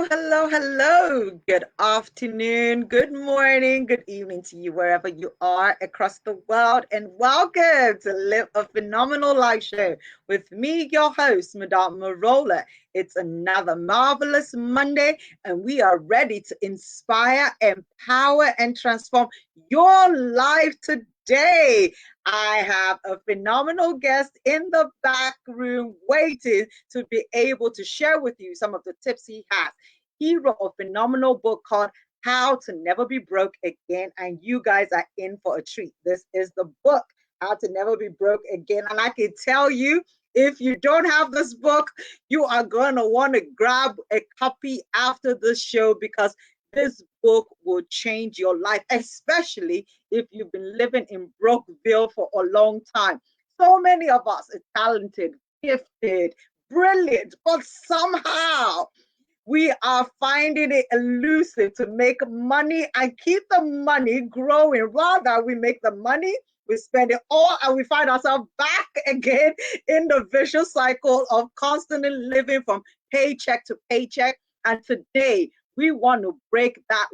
Hello. Good afternoon, good morning, good evening to you, wherever you are across the world. And welcome to Live a Phenomenal Life Show with me, your host, Madame Merola. It's another marvelous Monday, and we are ready to inspire, empower, and transform your life today. I have a phenomenal guest in the back room waiting to be able to share with you some of the tips he has. He wrote a phenomenal book called How to Never Be Broke Again, and you guys are in for a treat. This is the book, How to Never Be Broke Again. And I can tell you, if you don't have this book, you are going to want to grab a copy after this show because this book will change your life, especially if you've been living in Brokeville for a long time. So many of us are talented, gifted, brilliant, but somehow we are finding it elusive to make money and keep the money growing. Rather, we make the money, we spend it all, and we find ourselves back again in the vicious cycle of constantly living from paycheck to paycheck. And today, we want to break that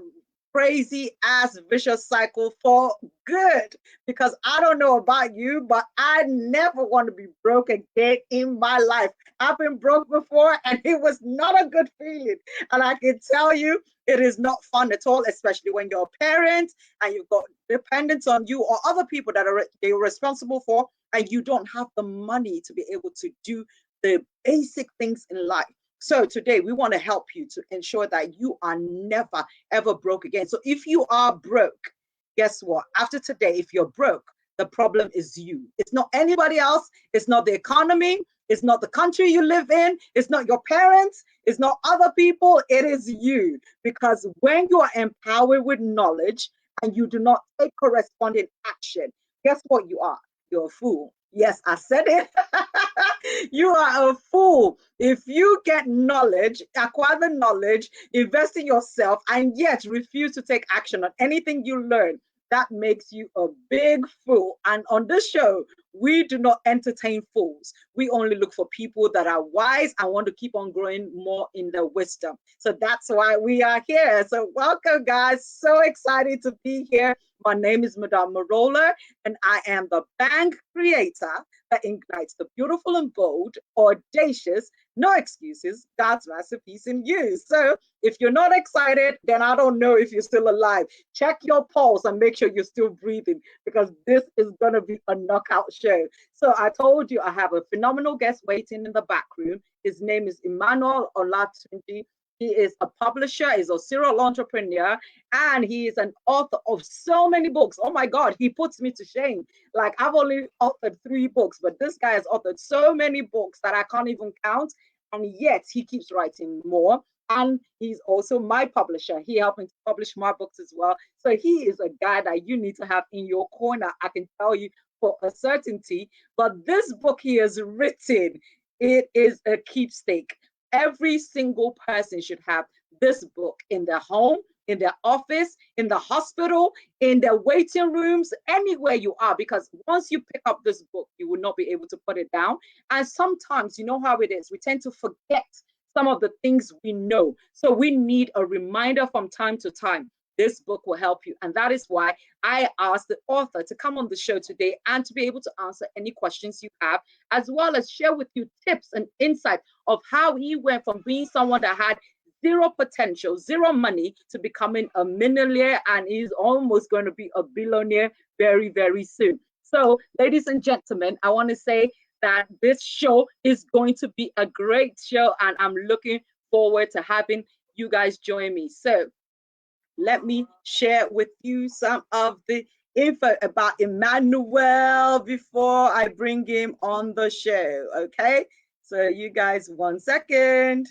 crazy ass vicious cycle for good, because I don't know about you, but I never want to be broke again in my life. I've been broke before and it was not a good feeling, and I can tell you it is not fun at all, especially when you're a parent and you've got dependents on you or other people that are they're responsible for, and you don't have the money to be able to do the basic things in life. So today we want to help you to ensure that you are never ever broke again. So if you are broke, guess what? After today, if you're broke, the problem is you. It's not anybody else. It's not the economy. It's not the country you live in. It's not your parents. It's not other people. It is you. Because when you are empowered with knowledge and you do not take corresponding action, guess what you are? You're a fool. Yes, I said it. You are a fool if you get knowledge, acquire the knowledge, invest in yourself, and yet refuse to take action on anything you learn. That makes you a big fool. And on this show, we do not entertain fools. We only look for people that are wise and want to keep on growing more in their wisdom. So that's why we are here. So welcome, guys. So excited to be here. My name is Madame Merola, and I am the bank creator that ignites the beautiful and bold, audacious, no excuses, God's masterpiece in you. So if you're not excited, then I don't know if you're still alive. Check your pulse and make sure you're still breathing, because this is going to be a knockout show. So I told you I have a phenomenal guest waiting in the back room. His name is Emmanuel Olatunji. He is a publisher, he's a serial entrepreneur, and he is an author of so many books. Oh my God, he puts me to shame. Like, I've only authored 3 books, but this guy has authored so many books that I can't even count. And yet he keeps writing more. And he's also my publisher. He helped me to publish my books as well. So he is a guy that you need to have in your corner, I can tell you for a certainty. But this book he has written, it is a keepsake. Every single person should have this book in their home, in their office, in the hospital, in their waiting rooms, anywhere you are, because once you pick up this book, you will not be able to put it down. And sometimes, you know how it is, we tend to forget some of the things we know. So we need a reminder from time to time. This book will help you. And that is why I asked the author to come on the show today and to be able to answer any questions you have, as well as share with you tips and insight of how he went from being someone that had zero potential, zero money, to becoming a millionaire, and he's almost going to be a billionaire very, very soon. So, ladies and gentlemen, I want to say that this show is going to be a great show, and I'm looking forward to having you guys join me. So, let me share with you some of the info about Emmanuel before I bring him on the show. Okay, so you guys, 1 second.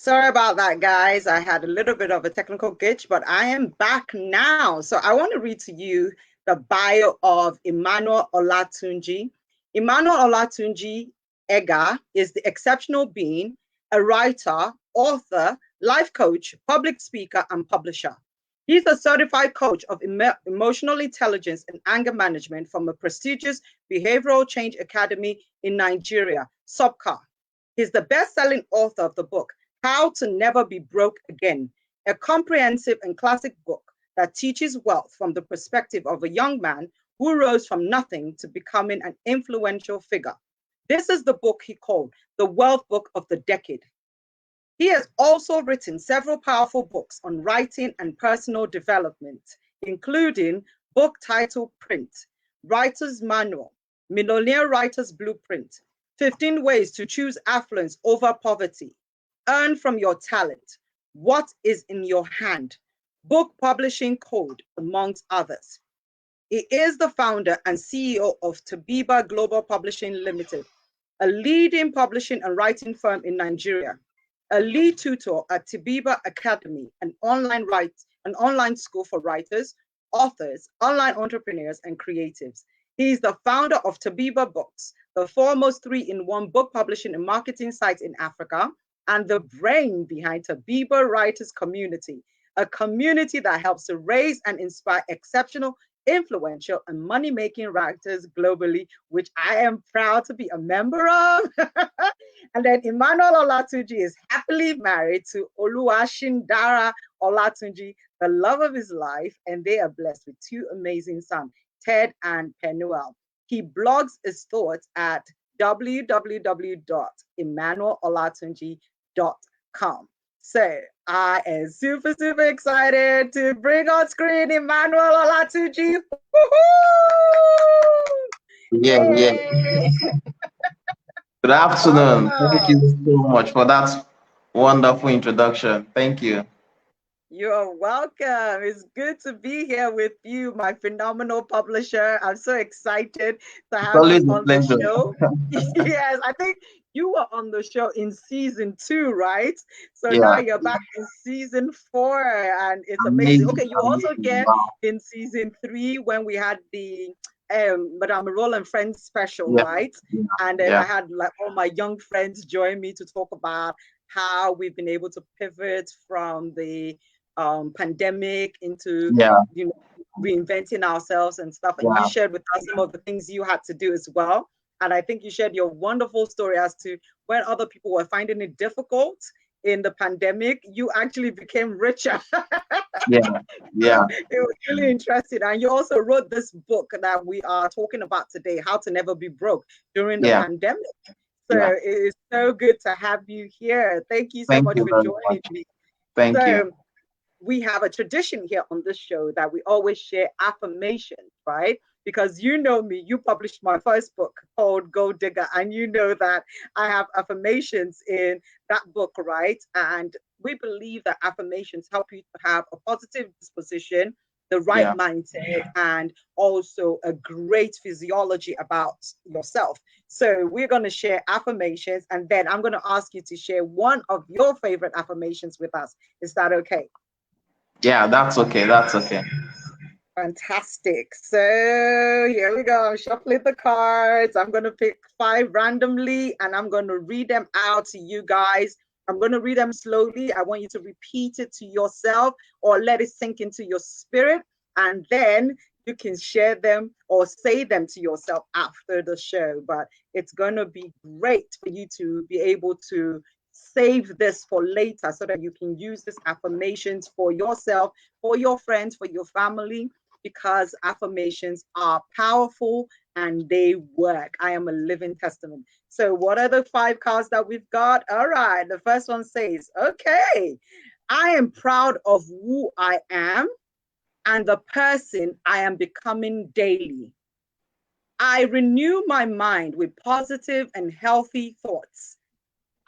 Sorry about that, guys. I had a little bit of a technical glitch, but I am back now. So I want to read to you the bio of Emmanuel Olatunji. Emmanuel Olatunji Ega is the exceptional being, a writer, author, life coach, public speaker, and publisher. He's a certified coach of emotional intelligence and anger management from a prestigious behavioral change academy in Nigeria, SOPCA. He's the best-selling author of the book, How to Never Be Broke Again, a comprehensive and classic book that teaches wealth from the perspective of a young man who rose from nothing to becoming an influential figure. This is the book he called the Wealth Book of the Decade. He has also written several powerful books on writing and personal development, including book titled Print, Writer's Manual, Millionaire Writer's Blueprint, 15 Ways to Choose Affluence Over Poverty, Earn from Your Talent, What is in Your Hand, Book Publishing Code, amongst others. He is the founder and CEO of Tabiba Global Publishing Limited, a leading publishing and writing firm in Nigeria, a lead tutor at Tabiba Academy, an online school for writers, authors, online entrepreneurs, and creatives. He is the founder of Tabiba Books, the foremost 3-in-1 book publishing and marketing site in Africa, and the brain behind Tabiba Writers Community, a community that helps to raise and inspire exceptional, influential, and money-making writers globally, which I am proud to be a member of. And then Emmanuel Olatunji is happily married to Oluwashindara Olatunji, the love of his life, and they are blessed with 2 amazing sons, Ted and Penuel. He blogs his thoughts at www.emmanuelolatunji.com. So I am super, super excited to bring on screen Emmanuel Olatunji. Yeah. Good afternoon. Thank you so much for that wonderful introduction. Thank you. You're welcome. It's good to be here with you, my phenomenal publisher. I'm so excited to It's have you always a on the pleasure. show. Yes, I think you were on the show in season 2, right? So now Yeah, you're back in season 4, and it's amazing. amazing, Okay, you also amazing. get Wow. in season 3 when we had the Madame Merola and Friends special, Yeah, right? yeah, And then yeah, I had like all my young friends join me to talk about how we've been able to pivot from the pandemic into yeah, you know reinventing ourselves and stuff, and you yeah. shared with us some of the things you had to do as well. And I think you shared your wonderful story as to when other people were finding it difficult in the pandemic, you actually became richer. Yeah, So yeah, it was really interesting. And you also wrote this book that we are talking about today, How to Never Be Broke, during the yeah, pandemic. So yeah. it is so good to have you here. Thank you so Thank much you for very joining much. me. Thank you. So we have a tradition here on this show that we always share affirmations, right? Because you know me, you published my first book called Gold Digger, and you know that I have affirmations in that book, right? And we believe that affirmations help you to have a positive disposition, the right Yeah, mindset, and also a great physiology about yourself. So we're going to share affirmations, and then I'm going to ask you to share one of your favorite affirmations with us. Is that okay? yeah. That's okay. That's okay. Fantastic. So here we go. I'm shuffling the cards. I'm going to pick 5 randomly and I'm going to read them out to you guys. I'm going to read them slowly. I want you to repeat it to yourself or let it sink into your spirit. And then you can share them or say them to yourself after the show. But it's going to be great for you to be able to save this for later so that you can use these affirmations for yourself, for your friends, for your family, because affirmations are powerful and they work. I am a living testament. So, what are the 5 cards that we've got? All right. The first one says, okay, I am proud of who I am and the person I am becoming daily. I renew my mind with positive and healthy thoughts.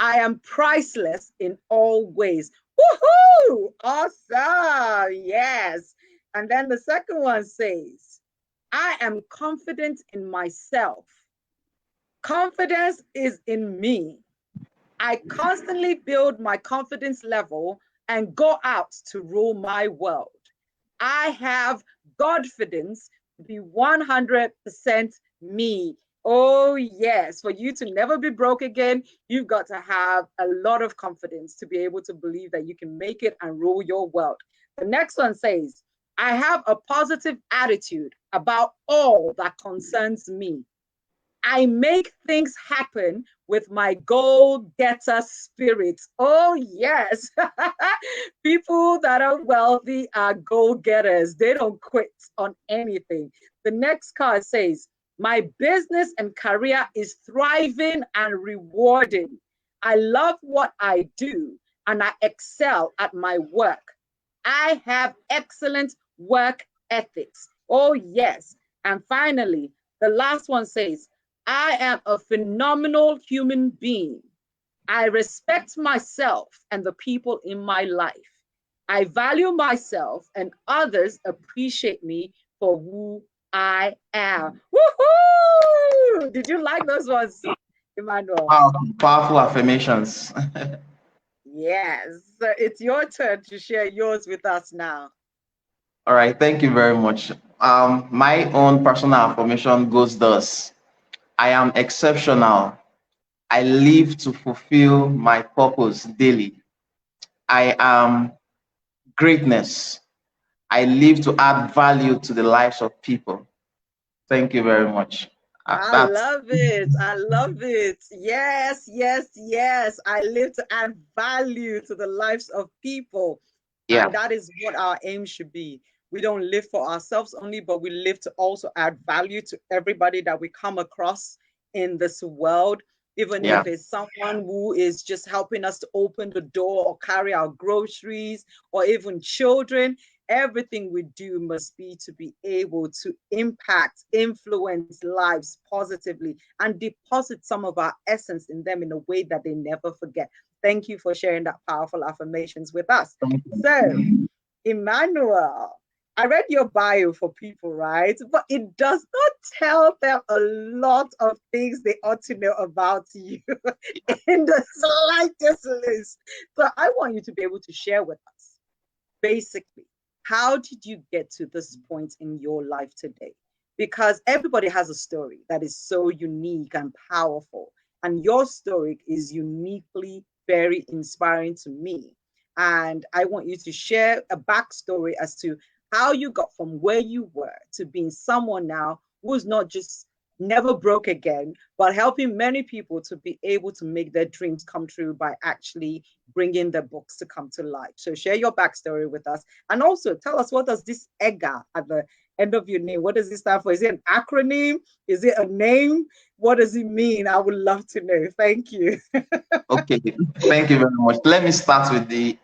I am priceless in all ways. Woohoo! Awesome. Yes. And then the second one says, I am confident in myself. Confidence is in me. I constantly build my confidence level and go out to rule my world. I have Godfidence to be 100% me. Oh, yes. For you to never be broke again, you've got to have a lot of confidence to be able to believe that you can make it and rule your world. The next one says, I have a positive attitude about all that concerns me. I make things happen with my goal-getter spirit. Oh, yes. People that are wealthy are goal-getters. They don't quit on anything. The next card says, my business and career is thriving and rewarding. I love what I do and I excel at my work. I have excellent work ethics. Oh, yes. And finally, the last one says, I am a phenomenal human being. I respect myself and the people in my life. I value myself and others appreciate me for who I am. Woohoo! Did you like those ones, Emmanuel? Wow, powerful affirmations. Yes. So it's your turn to share yours with us now. All right, thank you very much. My own personal affirmation goes thus: I am exceptional. I live to fulfill my purpose daily. I am greatness. I live to add value to the lives of people. Thank you very much. I That's love it. I love it. Yes, yes, yes. I live to add value to the lives of people. And yeah, that is what our aim should be. We don't live for ourselves only, but we live to also add value to everybody that we come across in this world, even yeah. if it's someone who is just helping us to open the door or carry our groceries, or even children. Everything we do must be to be able to impact, influence lives positively, and deposit some of our essence in them in a way that they never forget. Thank you for sharing that powerful affirmations with us. Thank So, you. Emmanuel, I read your bio for people, right? But it does not tell them a lot of things they ought to know about you in the slightest list. So I want you to be able to share with us, basically, how did you get to this point in your life today? Because everybody has a story that is so unique and powerful. And your story is uniquely very inspiring to me. And I want you to share a backstory as to how you got from where you were to being someone now who's not just never broke again, but helping many people to be able to make their dreams come true by actually bringing their books to come to life. So share your backstory with us. And also tell us, what does this EGA at the end of your name, what does it stand for? Is it an acronym? Is it a name? What does it mean? I would love to know. Thank you. Okay, thank you very much. Let me start with the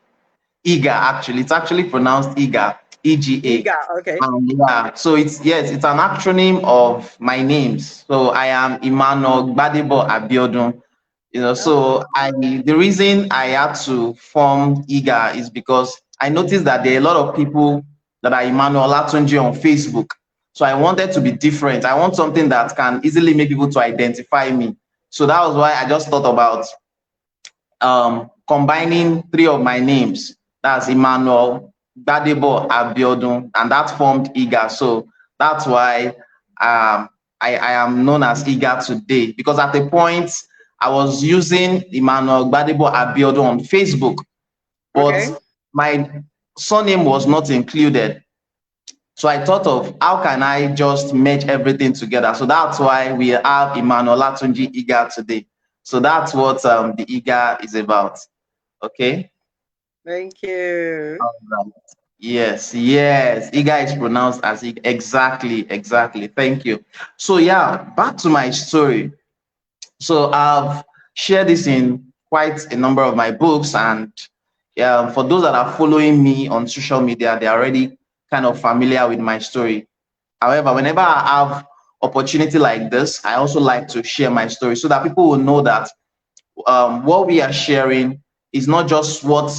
EGA. Actually, it's actually pronounced EGA, EGA. EGA, okay. Yeah, so it's, yes, it's an acronym of my names. So I am Emmanuel Gbadebo Abiodun. So the reason I had to form EGA is because I noticed that there are a lot of people that are Emmanuel Olatunji on Facebook. So I wanted to be different. I want something that can easily make people to identify me. So that was why I just thought about combining three of my names. That's Emmanuel, Gbadebo, Abiodun, and that formed IGA. So that's why I am known as IGA today, because at a point I was using Emmanuel Gbadebo Abiodun on Facebook, but Okay. my surname was not included. So I thought of how can I just merge everything together. So that's why we have Emmanuel Latunji IGA today. So that's what the IGA is about. Okay. Thank you. All right. Yes, yes. IGA is pronounced as IGA. Exactly, exactly. Thank you. So yeah, back to my story. So I've shared this in quite a number of my books, and for those that are following me on social media, they're already kind of familiar with my story. However, whenever I have opportunity like this, I also like to share my story so that people will know that what we are sharing is not just what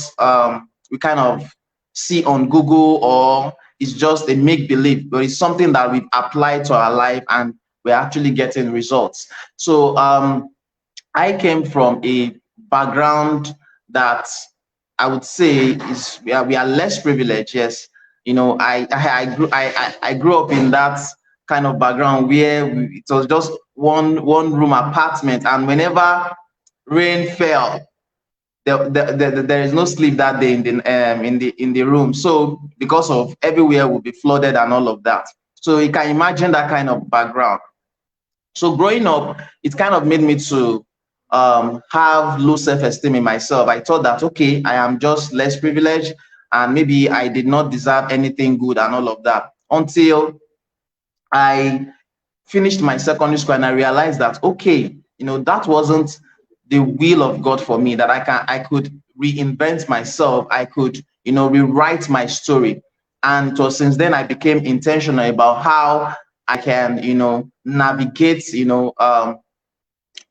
we kind of see on Google, or it's just a make-believe, but it's something that we've applied to our life and we're actually getting results. So I came from a background that I would say is we are less privileged. Yes, you know, I grew up in that kind of background where it was just one room apartment, and whenever rain fell, there is no sleep that day in the room. So because of everywhere will be flooded and all of that. So you can imagine that kind of background. So growing up, it kind of made me to have low self-esteem in myself. I thought that, okay, I am just less privileged and maybe I did not deserve anything good and all of that, until I finished my secondary school and I realized that, okay, you know, that wasn't the will of God for me, that I could reinvent myself. I could, you know, rewrite my story. And so since then I became intentional about how I can, you know, navigate, you know,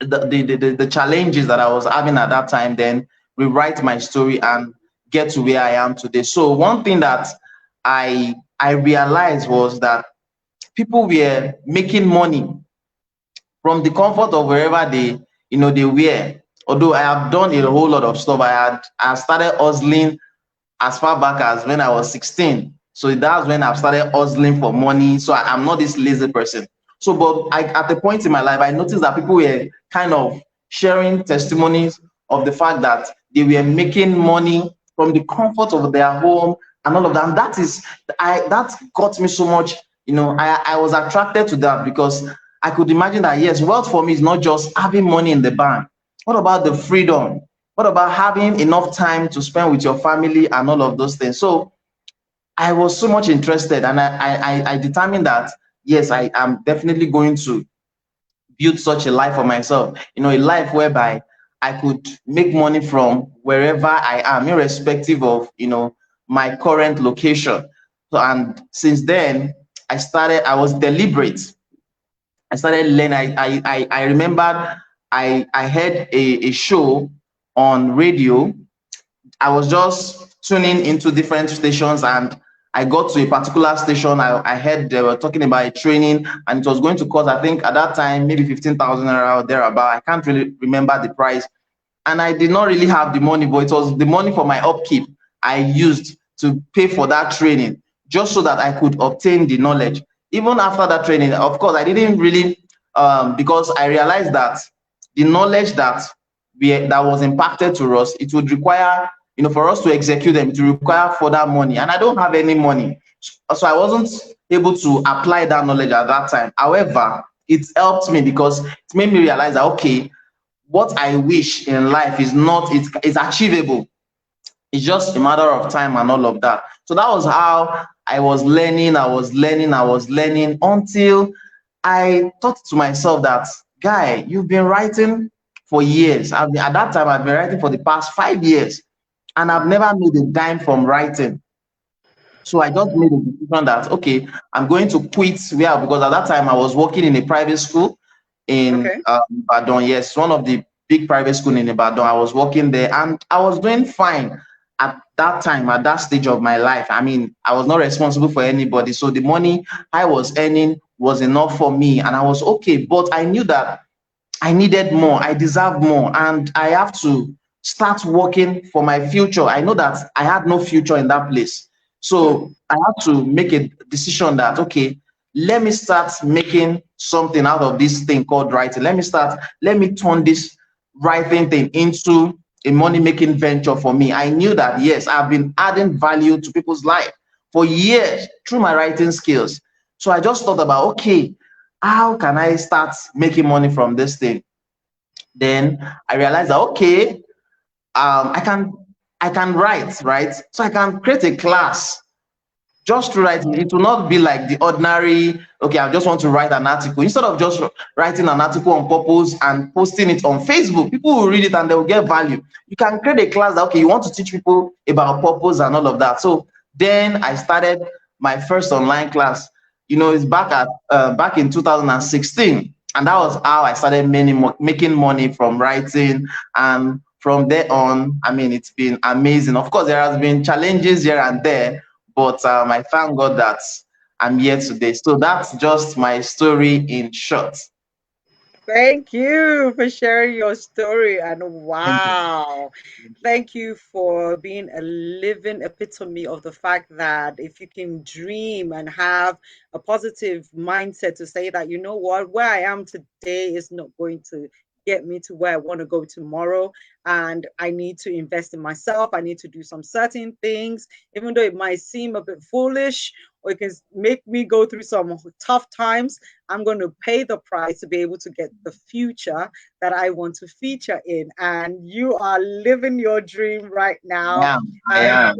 the challenges that I was having at that time, then rewrite my story and get to where I am today. So one thing that I realized was that people were making money from the comfort of wherever they, you know, they were. Although I have done a whole lot of stuff, I started hustling as far back as when I was 16. So that's when I've started hustling for money. So I'm not this lazy person. So, but at the point in my life, I noticed that people were kind of sharing testimonies of the fact that they were making money from the comfort of their home and all of that. And that got me so much, you know, I was attracted to that because I could imagine that, yes, wealth for me is not just having money in the bank. What about the freedom? What about having enough time to spend with your family and all of those things? So I was so much interested, and I determined that, yes, I am definitely going to build such a life for myself. You know, a life whereby I could make money from wherever I am, irrespective of, you know, my current location. So, and since then, I was deliberate. I started learning. I remembered I heard a show on radio. I was just tuning into different stations, and I got to a particular station. I heard they were talking about a training, and it was going to cost, I think at that time, maybe 15,000 naira or thereabout. I can't really remember the price. And I did not really have the money, but it was the money for my upkeep I used to pay for that training, just so that I could obtain the knowledge. Even after that training, of course, I didn't really, because I realized that the knowledge that was impacted to us, it would require, you know, for us to execute them, it would require further money, and I don't have any money, so I wasn't able to apply that knowledge at that time. However, it helped me because it made me realize that, okay, what I wish in life is not, it's achievable. It's just a matter of time and all of that. So that was how I was learning, I was learning until I thought to myself that, guy, you've been writing for years. At that time, I've been writing for the past 5 years, and I've never made a dime from writing. So I just made a decision that, okay, I'm going to quit where, because at that time I was working in a private school in Okay. Ibadan. Yes, one of the big private school in Ibadan. I was working there and I was doing fine at that time, at that stage of my life. I mean, I was not responsible for anybody. So the money I was earning was enough for me and I was okay. But I knew that I needed more, I deserved more, and I have to start working for my future. I know that I had no future in that place. Hmm. So I had to make a decision that, okay, let me start making something out of this thing called writing. Let me turn this writing thing into a money-making venture for me. I knew that, yes, I've been adding value to people's life for years through my writing skills. So I just thought about, okay, how can I start making money from this thing? Then I realized that, okay, I can write, right? So I can create a class just to write. It will not be like the ordinary, okay, I just want to write an article. Instead of just writing an article on purpose and posting it on Facebook, people will read it and they will get value. You can create a class that, okay, you want to teach people about purpose and all of that. So then I started my first online class. You know, it's back in 2016, and that was how I started making money from writing. And from there on, I mean, it's been amazing. Of course, there has been challenges here and there, but I thank God that I'm here today. So that's just my story in short. Thank you for sharing your story. And Thank you. wow, Thank you. thank you for being a living epitome of the fact that if you can dream and have a positive mindset to say that, you know what, where I am today is not going to get me to where I want to go tomorrow. And I need to invest in myself. I need to do some certain things, even though it might seem a bit foolish or it can make me go through some tough times. I'm going to pay the price to be able to get the future that I want to feature in. And you are living your dream right now. Yeah, I And am.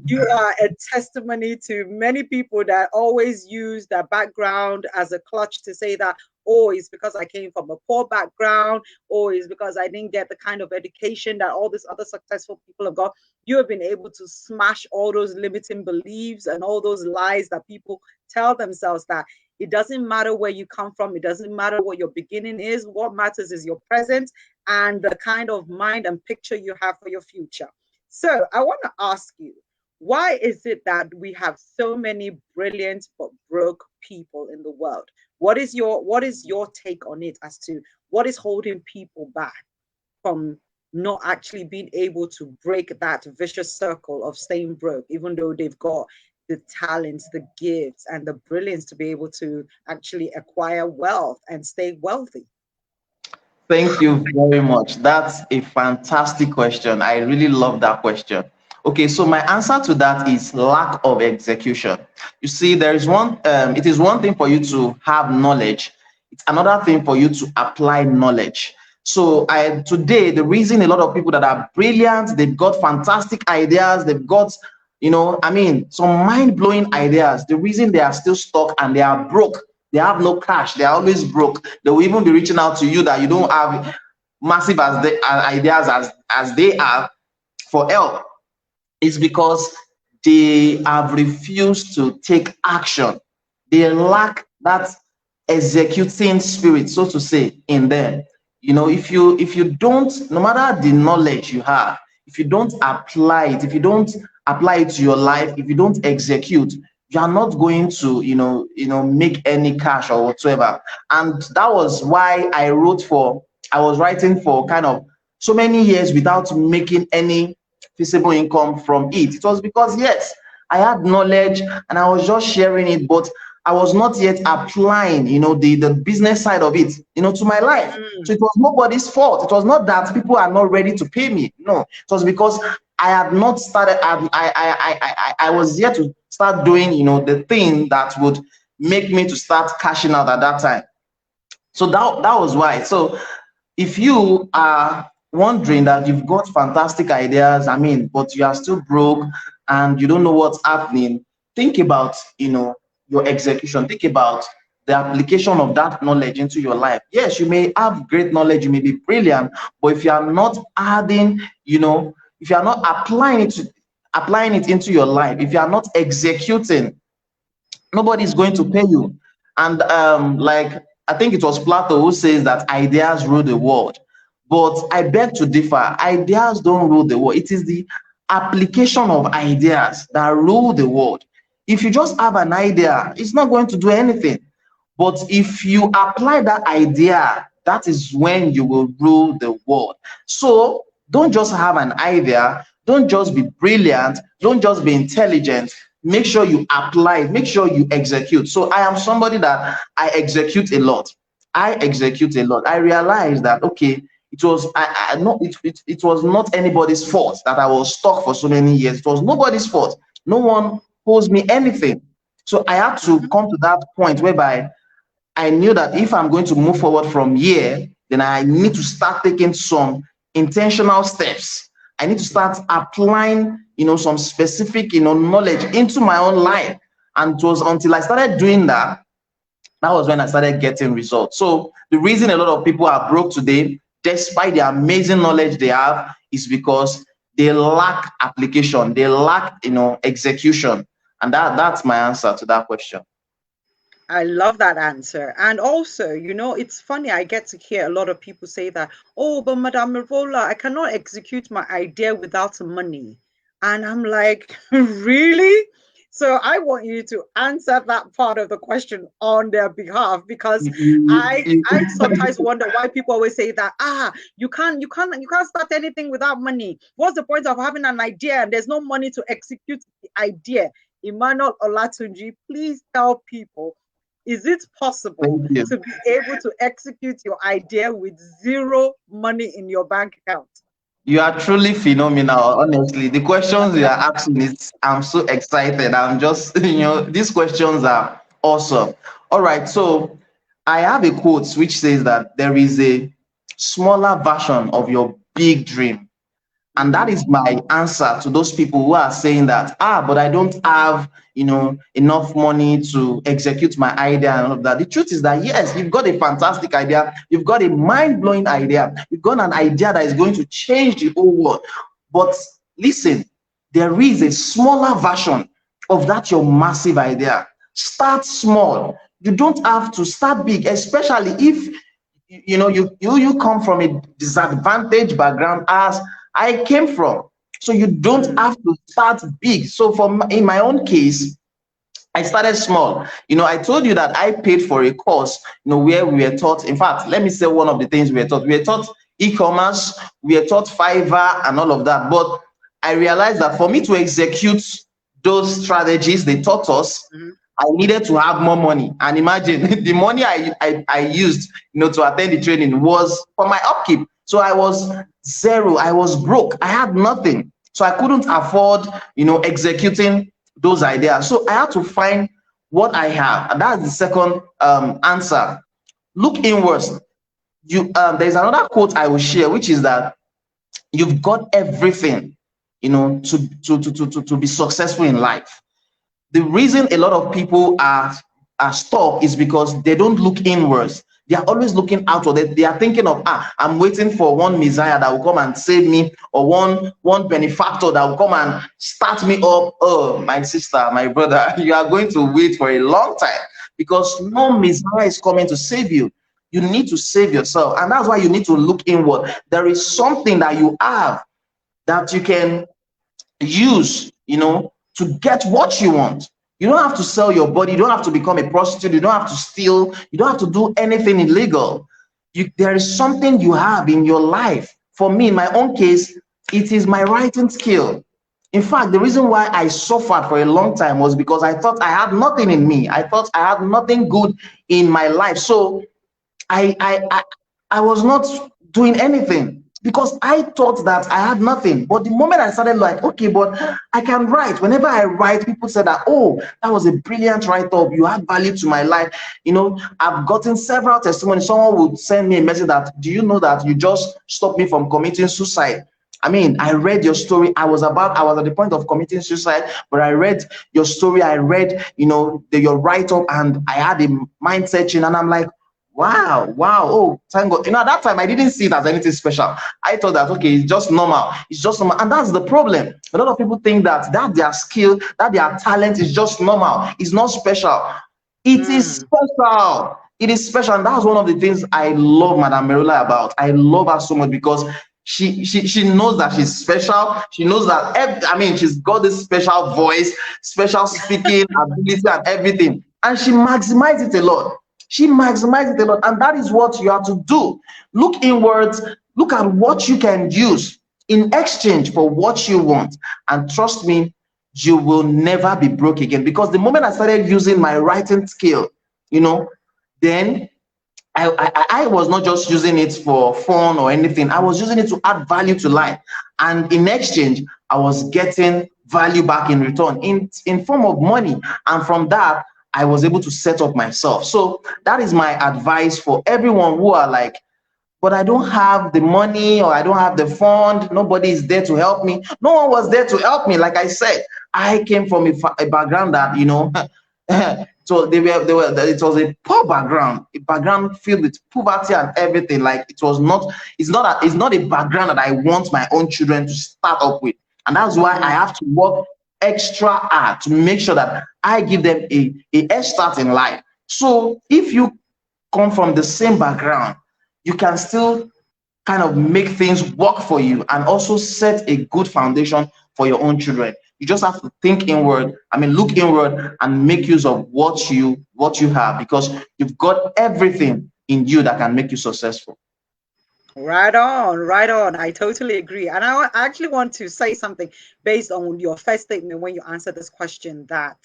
you are a testimony to many people that always use their background as a clutch to say that, oh, it's because I came from a poor background, or it's because I didn't get the kind of education that all these other successful people have got. You have been able to smash all those limiting beliefs and all those lies that people tell themselves, that it doesn't matter where you come from, it doesn't matter what your beginning is. What matters is your present and the kind of mind and picture you have for your future. So I want to ask you, why is it that we have so many brilliant but broke people in the world? What is your take on it, as to what is holding people back from not actually being able to break that vicious circle of staying broke, even though they've got the talents, the gifts, and the brilliance to be able to actually acquire wealth and stay wealthy? Thank you very much. That's a fantastic question. I really love that question. Okay, so my answer to that is lack of execution. You see, there is it is one thing for you to have knowledge. It's another thing for you to apply knowledge. So today, the reason a lot of people that are brilliant, they've got fantastic ideas, they've got, some mind-blowing ideas. The reason they are still stuck and they are broke, they have no cash, they are always broke. They will even be reaching out to you that you don't have massive ideas as they are for help, is because they have refused to take action. They lack that executing spirit, so to say, in them. If you don't, no matter the knowledge you have, if you don't apply it, if you don't apply it to your life, if you don't execute, you are not going to, make any cash or whatsoever. And that was why I was writing for kind of so many years without making any feasible income from it. It was because, yes, I had knowledge and I was just sharing it, but I was not yet applying, the business side of it, to my life. So Mm. it was nobody's fault. It was not that people are not ready to pay me. No, it was because I had not started. I was yet to start doing, the thing that would make me to start cashing out at that time. So that was why. So if you are wondering that you've got fantastic ideas, but you are still broke and you don't know what's happening, think about, your execution. Think about the application of that knowledge into your life. Yes, you may have great knowledge, you may be brilliant, but if you are not adding, if you are not applying it into your life, if you are not executing, nobody is going to pay you. And like I think it was Plato who says that ideas rule the world. But I beg to differ. Ideas don't rule the world. It is the application of ideas that rule the world. If you just have an idea, it's not going to do anything. But if you apply that idea, that is when you will rule the world. So don't just have an idea, don't just be brilliant, don't just be intelligent. Make sure you apply it, make sure you execute. So I am somebody that I execute a lot. I execute a lot. I realized that okay, it was I not it was not anybody's fault that I was stuck for so many years. It was nobody's fault. No one owes me anything. So I had to Mhm. come to that point whereby I knew that if I'm going to move forward from here, then I need to start taking some intentional steps. I need to start applying, some specific, knowledge into my own life. And it was until I started doing that, that was when I started getting results. So the reason a lot of people are broke today, despite the amazing knowledge they have, is because they lack application, they lack, execution. And that's my answer to that question. I love that answer. And also, it's funny, I get to hear a lot of people say that, oh, but Madame Merola, I cannot execute my idea without money. And I'm like, really? So I want you to answer that part of the question on their behalf, because You- I sometimes wonder why people always say that you can't start anything without money. What's the point of having an idea and there's no money to execute the idea? Emmanuel Olatunji, please tell people, is it possible Thank you. to be able to execute your idea with zero money in your bank account? You are truly phenomenal, honestly. The questions you are asking is I'm so excited. I'm just, these questions are awesome. All right, so I have a quote which says that there is a smaller version of your big dream. And that Mm-hmm. is my answer to those people who are saying that, but I don't have, enough money to execute my idea and all of that. The truth is that, yes, you've got a fantastic idea. You've got a mind-blowing idea. You've got an idea that is going to change the whole world. But listen, there is a smaller version of that, your massive idea. Start small. You don't have to start big, especially if you come from a disadvantaged background as I came from. So you don't Mm. have to start big. So in my own case, I started small. I told you that I paid for a course, where we were taught. In fact, let me say one of the things we were taught. We were taught e-commerce, we were taught Fiverr and all of that. But I realized that for me to execute those strategies they taught us, Mm-hmm. I needed to have more money. And imagine the money I used, to attend the training was for my upkeep. So I was zero. I was broke. I had nothing. So I couldn't afford, executing those ideas. So I had to find what I have. And that's the second answer. Look inwards. There's another quote I will share, which is that you've got everything, to be successful in life. The reason a lot of people are stuck is because they don't look inwards. They are always looking outward. They are thinking of, I'm waiting for one Messiah that will come and save me, or one benefactor that will come and start me up. Oh, my sister, my brother, you are going to wait for a long time, because no Messiah is coming to save you. You need to save yourself, and that's why you need to look inward. There is something that you have that you can use, to get what you want. You don't have to sell your body. You don't have to become a prostitute. You don't have to steal. You don't have to do anything illegal. There is something you have in your life. For me, in my own case, it is my writing skill. In fact, the reason why I suffered for a long time was because I thought I had nothing in me. I thought I had nothing good in my life. So I I I, I was not doing anything because I thought that I had nothing. But the moment I started, like, okay, but I can write. Whenever I write, people say that, oh, that was a brilliant write-up. You add value to my life. I've gotten several testimonies. Someone would send me a message that, do you know that you just stopped me from committing suicide? I mean, I read your story. I was at the point of committing suicide, but I read your story. I read, your write-up, and I had a mindset change. And I'm like, wow, wow. Oh, thank God. At that time, I didn't see it as anything special. I thought that, okay, it's just normal. It's just normal. And that's the problem. A lot of people think that their skill, that their talent is just normal. It's not special. It is Mm. special. It is special. And that's one of the things I love Madame Merola about. I love her so much because she knows that she's special. She knows that, she's got this special voice, special speaking ability and everything. And she maximizes it a lot. She maximizes it a lot. And that is what you have to do. Look inwards. Look at what you can use in exchange for what you want. And trust me, you will never be broke again. Because the moment I started using my writing skill, then I was not just using it for fun or anything. I was using it to add value to life. And in exchange, I was getting value back in return in form of money. And from that, I was able to set up myself. So that is my advice for everyone who are like, but I don't have the money, or I don't have the fund. Nobody is there to help me. No one was there to help me. Like I said, I came from a background that, so it was a poor background, a background filled with poverty and everything. Like it's not a background that I want my own children to start up with. And that's why I have to work extra hard to make sure that I give them a head start in life. So if you come from the same background, you can still kind of make things work for you and also set a good foundation for your own children. You just have to think inward. I mean, look inward and make use of what you have, because you've got everything in you that can make you successful. Right on, right on. I totally agree. And I actually want to say something based on your first statement when you answer this question, that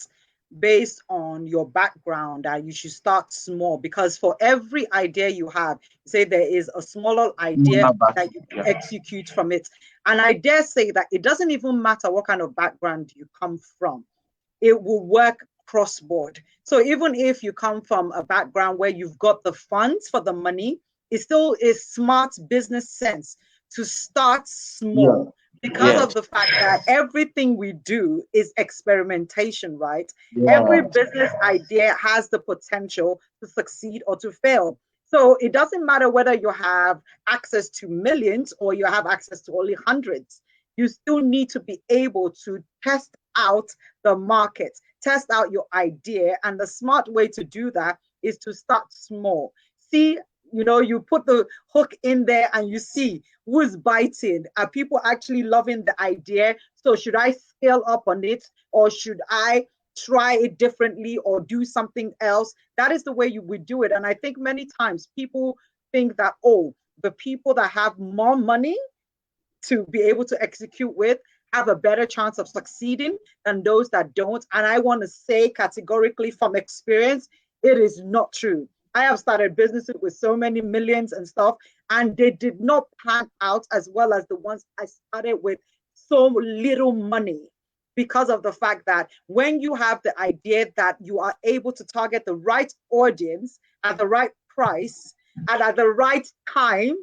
based on your background, that you should start small, because for every idea you have, say there is a smaller idea that you Yeah. execute from it. And I dare say that it doesn't even matter what kind of background you come from, it will work cross board. So even if you come from a background where you've got the funds for the money, it still is smart business sense to start Yeah. small, because Yes. of the fact that everything we do is experimentation, right? Every Yeah. business idea has the potential to succeed or to fail. So it doesn't matter whether you have access to millions or you have access to only hundreds. You still need to be able to test out the market, test out your idea. And the smart way to do that is to start small. See, you put the hook in there and you see who's biting. Are people actually loving the idea? So should I scale up on it, or should I try it differently or do something else? That is the way you would do it. And I think many times people think that, oh, the people that have more money to be able to execute with have a better chance of succeeding than those that don't. And I want to say categorically from experience, it is not true. I have started businesses with so many millions and stuff, and they did not pan out as well as the ones I started with so little money, because of the fact that when you have the idea that you are able to target the right audience at the right price and at the right time,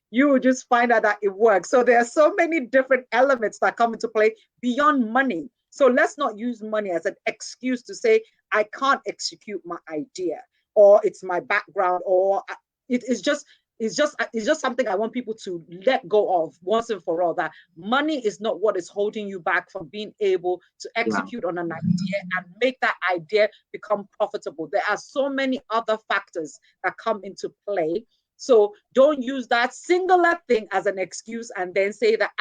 you will just find out that it works. So there are so many different elements that come into play beyond money. So let's not use money as an excuse to say, I can't execute my idea, or it's my background, or it is just it's just something I want people to let go of once and for all, that money is not what is holding you back from being able to Yeah. execute on an idea and make that idea become profitable. There are so many other factors that come into play. So don't use that singular thing as an excuse and then say that,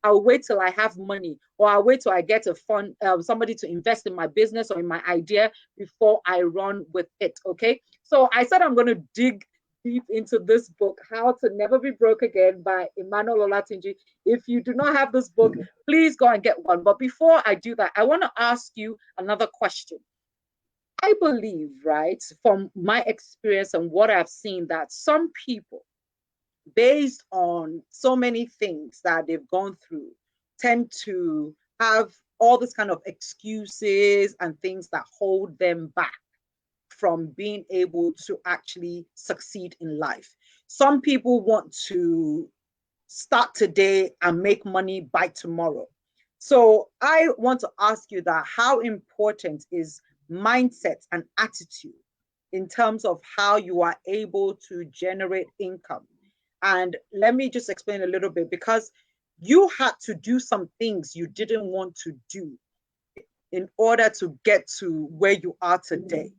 I'll wait till I have money, or I'll wait till I get a fund, somebody to invest in my business or in my idea before I run with it. Okay. So I said I'm going to dig deep into this book, How to Never Be Broke Again by Emmanuel Olatunji. If you do not have this book, please go and get one. But before I do that, I want to ask you another question. I believe, right, from my experience and what I've seen, that some people, based on so many things that they've gone through, tend to have all this kind of excuses and things that hold them back from being able to actually succeed in life. Some people want to start today and make money by tomorrow. So I want to ask you that, how important is mindset and attitude in terms of how you are able to generate income? And let me just explain a little bit, because you had to do some things you didn't want to do in order to get to where you are today.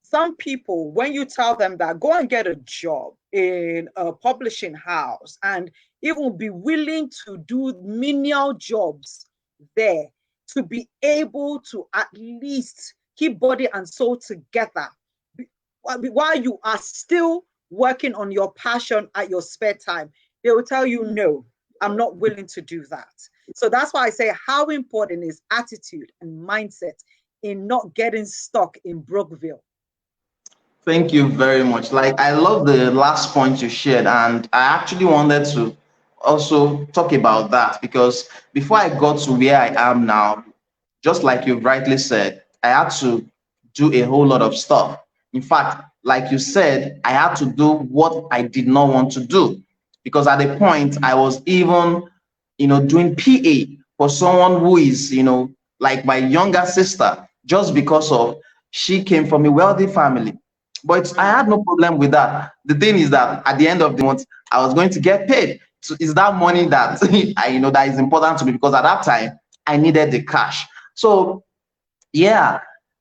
Some people, when you tell them that go and get a job in a publishing house and even be willing to do menial jobs there to be able to at least keep body and soul together while you are still working on your passion at your spare time, they will tell you, no, I'm not willing to do that. So that's why I say, how important is attitude and mindset in not getting stuck in Brookville? Thank you very much. Like, I love the last point you shared, and I actually wanted to also talk about that, because before I got to where I am now, just like you rightly said, I had to do a whole lot of stuff. In fact, like you said, I had to do what I did not want to do, because at a point I was even, doing PA for someone who is, like my younger sister, just because of she came from a wealthy family. But I had no problem with that. The thing is that at the end of the month, I was going to get paid. So it's that money that that is important to me, because at that time I needed the cash. So yeah,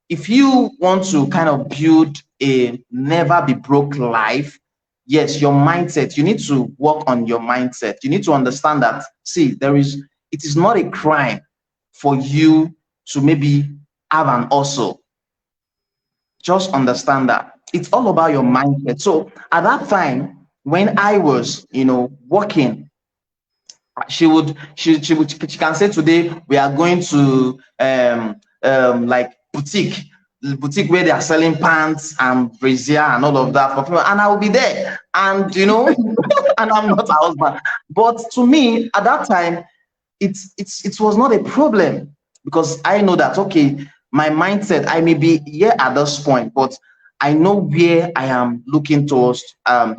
if you want to kind of build a never be broke life, yes, your mindset, you need to work on your mindset. You need to understand that, see, it is not a crime for you to maybe have an hustle. Just understand that it's all about your mindset. So at that time, when I was, working, she can say today we are going to like boutique where they are selling pants and brazier and all of that for people, and I will be there, and and I'm not a husband. But to me at that time, it was not a problem, because I know that, okay, my mindset, I may be here at this point, but I know where I am looking towards. I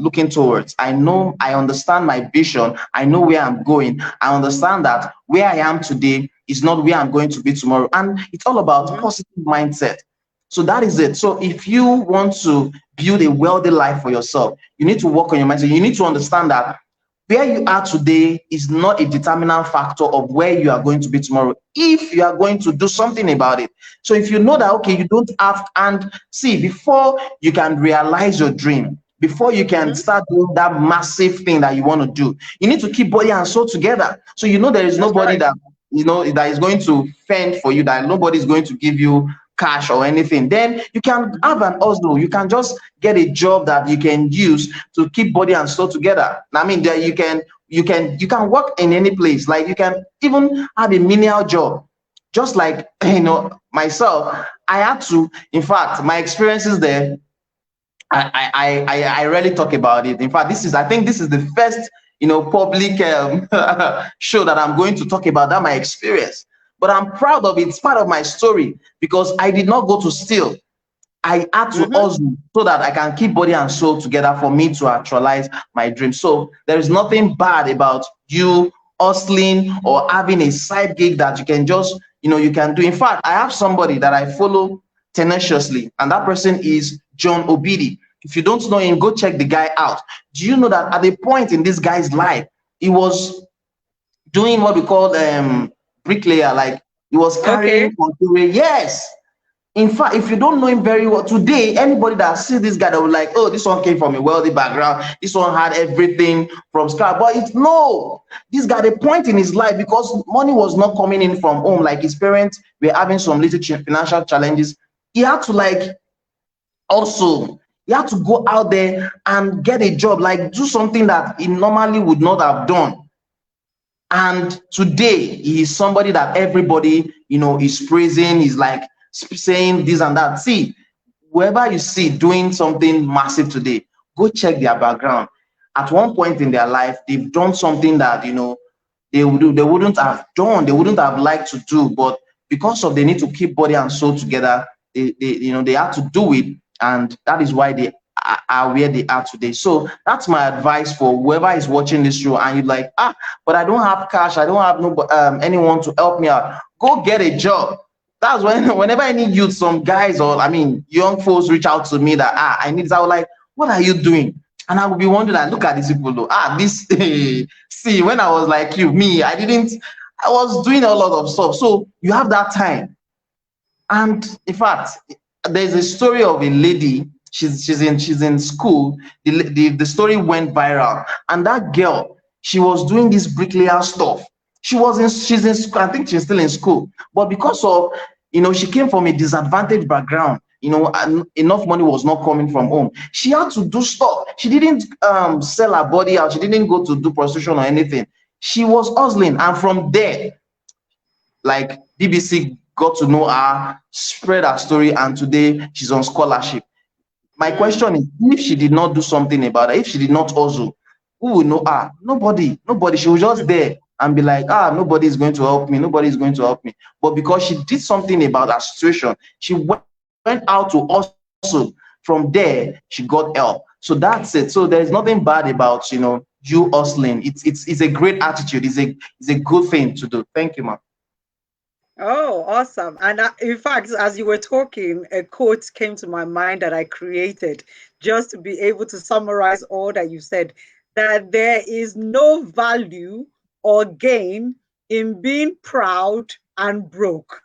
understand my vision. I know where I'm going. I understand that where I am today is not where I'm going to be tomorrow. And it's all about Mm-hmm. positive mindset. So that is it. So if you want to build a wealthy life for yourself, you need to work on your mindset. You need to understand that where you are today is not a determinant factor of where you are going to be tomorrow, if you are going to do something about it. So if you know that, okay, you don't have, and see, before you can realize your dream, before you can Mm-hmm. start doing that massive thing that you want to do, you need to keep body and soul together. So there is That's nobody right. that is going to fend for you, that nobody is going to give you cash or anything. Then you can Mm-hmm. have an hustle. You can just get a job that you can use to keep body and soul together. I mean, that you can work in any place. Like, you can even have a menial job. Just like, myself, I had to. In fact, my experiences there, I rarely talk about it. In fact, I think this is the first public show that I'm going to talk about that my experience. But I'm proud of it. It's part of my story, because I did not go to steal. I had to Mm-hmm. hustle so that I can keep body and soul together for me to actualize my dream. So there is nothing bad about you hustling or having a side gig that you can just, you can do. In fact, I have somebody that I follow tenaciously, and that person is John Obidi. If you don't know him, go check the guy out. Do you know that at a point in this guy's life, he was doing what we call bricklayer, like he was Okay. carrying container. Yes. In fact, if you don't know him very well today, anybody that sees this guy, that will like, oh, this one came from a wealthy background, this one had everything from scratch. But it's no, this guy, the point in his life, because money was not coming in from home, like his parents were having some little financial challenges, he had to like also he had to go out there and get a job, like do something that he normally would not have done. And today he is somebody that everybody is praising. He's like saying this and that. See, whoever you see doing something massive today, go check their background. At one point in their life, they've done something that they wouldn't have done, they wouldn't have liked to do, but because of they need to keep body and soul together, they had to do it, and that is why they are where they are today. So that's my advice for whoever is watching this show, and you're like, but I don't have cash, I don't have no anyone to help me out. Go get a job. That's whenever I need youth, some guys, or I mean young folks, reach out to me that I need this, I was like, what are you doing? And I would be wondering, like, look at these people though. This see, when I was like you, me, I was doing a lot of stuff. So you have that time. And in fact, there's a story of a lady. She's in school. The story went viral, and that girl, she was doing this bricklayer stuff. She's in school. I think she's still in school, but because of she came from a disadvantaged background. And enough money was not coming from home. She had to do stuff. She didn't sell her body out. She didn't go to do prostitution or anything. She was hustling, and from there, like, BBC got to know her, spread her story, and today she's on scholarship. My Mm. question is, if she did not do something about it, if she did not hustle, who will know her? Nobody. Nobody. She was just there and be like, nobody is going to help me. Nobody is going to help me. But because she did something about her situation, she went out to hustle. From there, she got help. So that's it. So there's nothing bad about you hustling. It's a great attitude. It's a good thing to do. Thank you, ma'am. Oh, awesome. And in fact, as you were talking, a quote came to my mind that I created just to be able to summarize all that you said, that there is no value or gain in being proud and broke.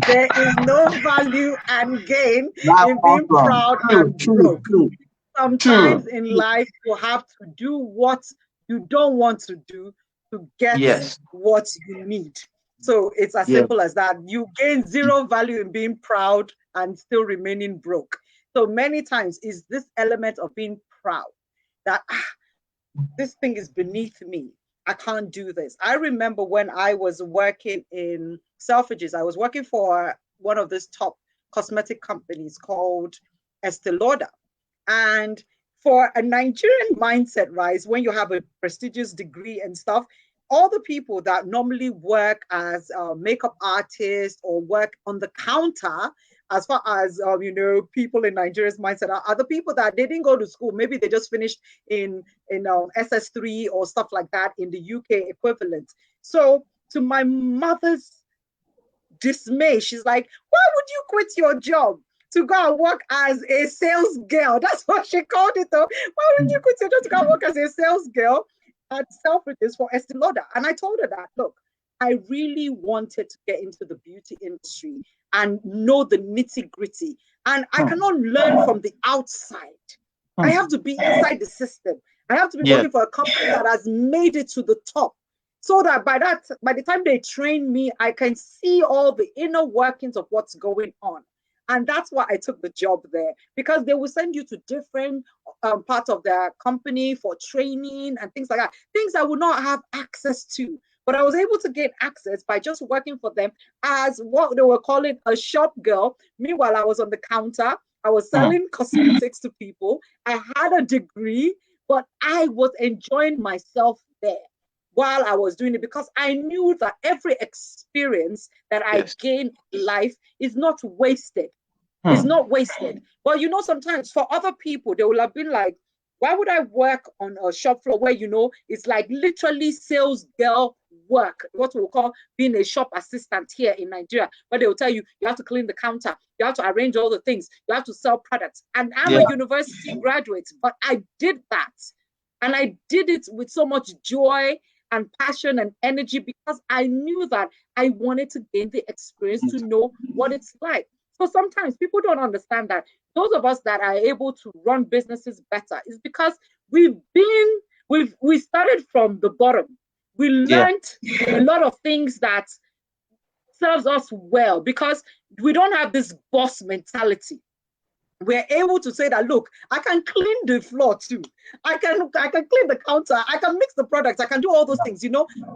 There is no value and gain That's in being awesome. proud True, and true, broke. true, Sometimes true. in life, you have to do what you don't want to do to get Yes. what you need. So it's as Yeah. simple as that. You gain zero value in being proud and still remaining broke. So many times is this element of being proud that this thing is beneath me. I can't do this. I remember when I was working in Selfridges, I was working for one of these top cosmetic companies called Estee Lauder. And for a Nigerian mindset, right, when you have a prestigious degree and stuff, all the people that normally work as makeup artists or work on the counter, as far as people in Nigeria's mindset are the people that they didn't go to school. Maybe they just finished in SS3 or stuff like that in the UK equivalent. So to my mother's dismay, she's like, "Why would you quit your job to go and work as a sales girl?" That's what she called it, though. "Why would you quit your job to go and work as a sales girl at Selfridges for Estee Lauder?" And I told her that, look, I really wanted to get into the beauty industry and know the nitty gritty. And I cannot learn from the outside. I have to be inside the system. I have to be Yeah. working for a company that has made it to the top, so that by the time they train me, I can see all the inner workings of what's going on. And that's why I took the job there, because they will send you to different parts of their company for training and things like that, things I would not have access to. But I was able to gain access by just working for them as what they were calling a shop girl. Meanwhile, I was on the counter. I was selling cosmetics to people. I had a degree, but I was enjoying myself there while I was doing it, because I knew that every experience that I Yes. gain in life is not wasted. It's Hmm. not wasted. But sometimes for other people, they will have been like, why would I work on a shop floor where, it's like literally sales girl work, what we'll call being a shop assistant here in Nigeria, where they will tell you, you have to clean the counter, you have to arrange all the things, you have to sell products. And I'm Yeah. a university graduate, but I did that. And I did it with so much joy and passion and energy, because I knew that I wanted to gain the experience to know what it's like. So sometimes people don't understand that those of us that are able to run businesses better is because we started from the bottom. We Yeah. learned a lot of things that serves us well, because we don't have this boss mentality. We're able to say that, look, I can clean the floor too. I can clean the counter. I can mix the products. I can do all those things.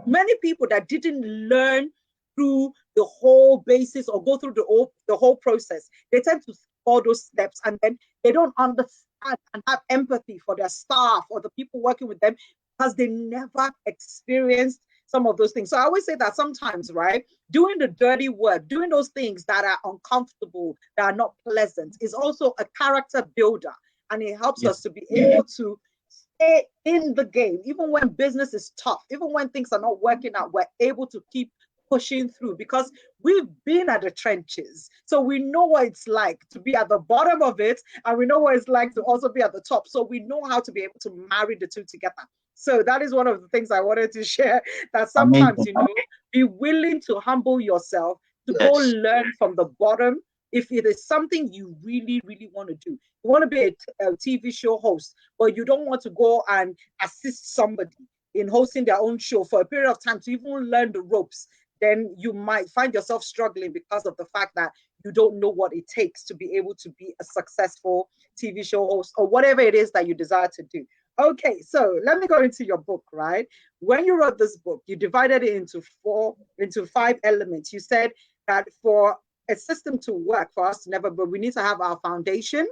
Many people that didn't learn through the whole basis or go through the whole process, they tend to skip all those steps, and then they don't understand and have empathy for their staff or the people working with them, because they never experienced some of those things. So I always say that sometimes, right, doing the dirty work, doing those things that are uncomfortable, that are not pleasant, is also a character builder. And it helps Yeah. us to be able to stay in the game. Even when business is tough, even when things are not working out, we're able to keep pushing through, because we've been at the trenches. So we know what it's like to be at the bottom of it, and we know what it's like to also be at the top. So we know how to be able to marry the two together. So that is one of the things I wanted to share, that sometimes, Amazing. be willing to humble yourself, to go Yes. learn from the bottom. If it is something you really, really want to do, you want to be a TV show host, but you don't want to go and assist somebody in hosting their own show for a period of time to even learn the ropes, then you might find yourself struggling because of the fact that you don't know what it takes to be able to be a successful TV show host or whatever it is that you desire to do. Okay, so let me go into your book, right? When you wrote this book, you divided it into five elements. You said that for a system to work, for us to never, but we need to have our foundation,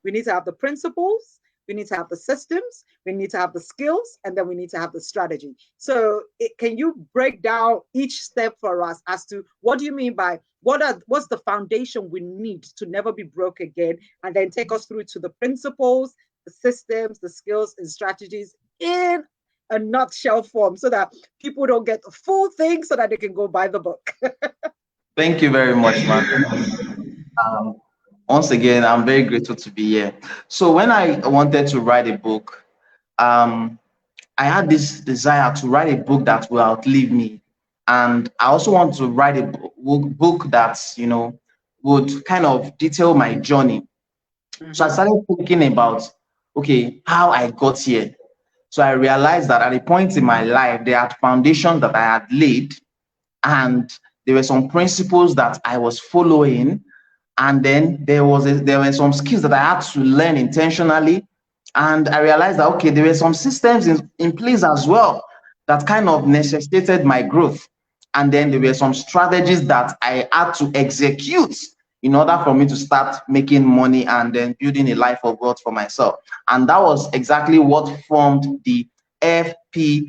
we need to have the principles, we need to have the systems, we need to have the skills, and then we need to have the strategy. So can you break down each step for us as to what do you mean by what's the foundation we need to never be broke again, and then take us through to the principles, the systems, the skills, and strategies in a nutshell form, so that people don't get the full thing, so that they can go buy the book. Thank you very much, man. Um, Once again, I'm very grateful to be here. So when I wanted to write a book, um, I had this desire to write a book that will outlive me. And I also want to write a book that, would kind of detail my journey. So I Mm-hmm. started thinking about, okay, how I got here. So I realized that at a point in my life, there are foundations that I had laid and there were some principles that I was following, and then there were some skills that I had to learn intentionally, and I realized that okay, there were some systems in place as well that kind of necessitated my growth, and then there were some strategies that I had to execute in order for me to start making money and then building a life of wealth for myself. And that was exactly what formed the FPSSS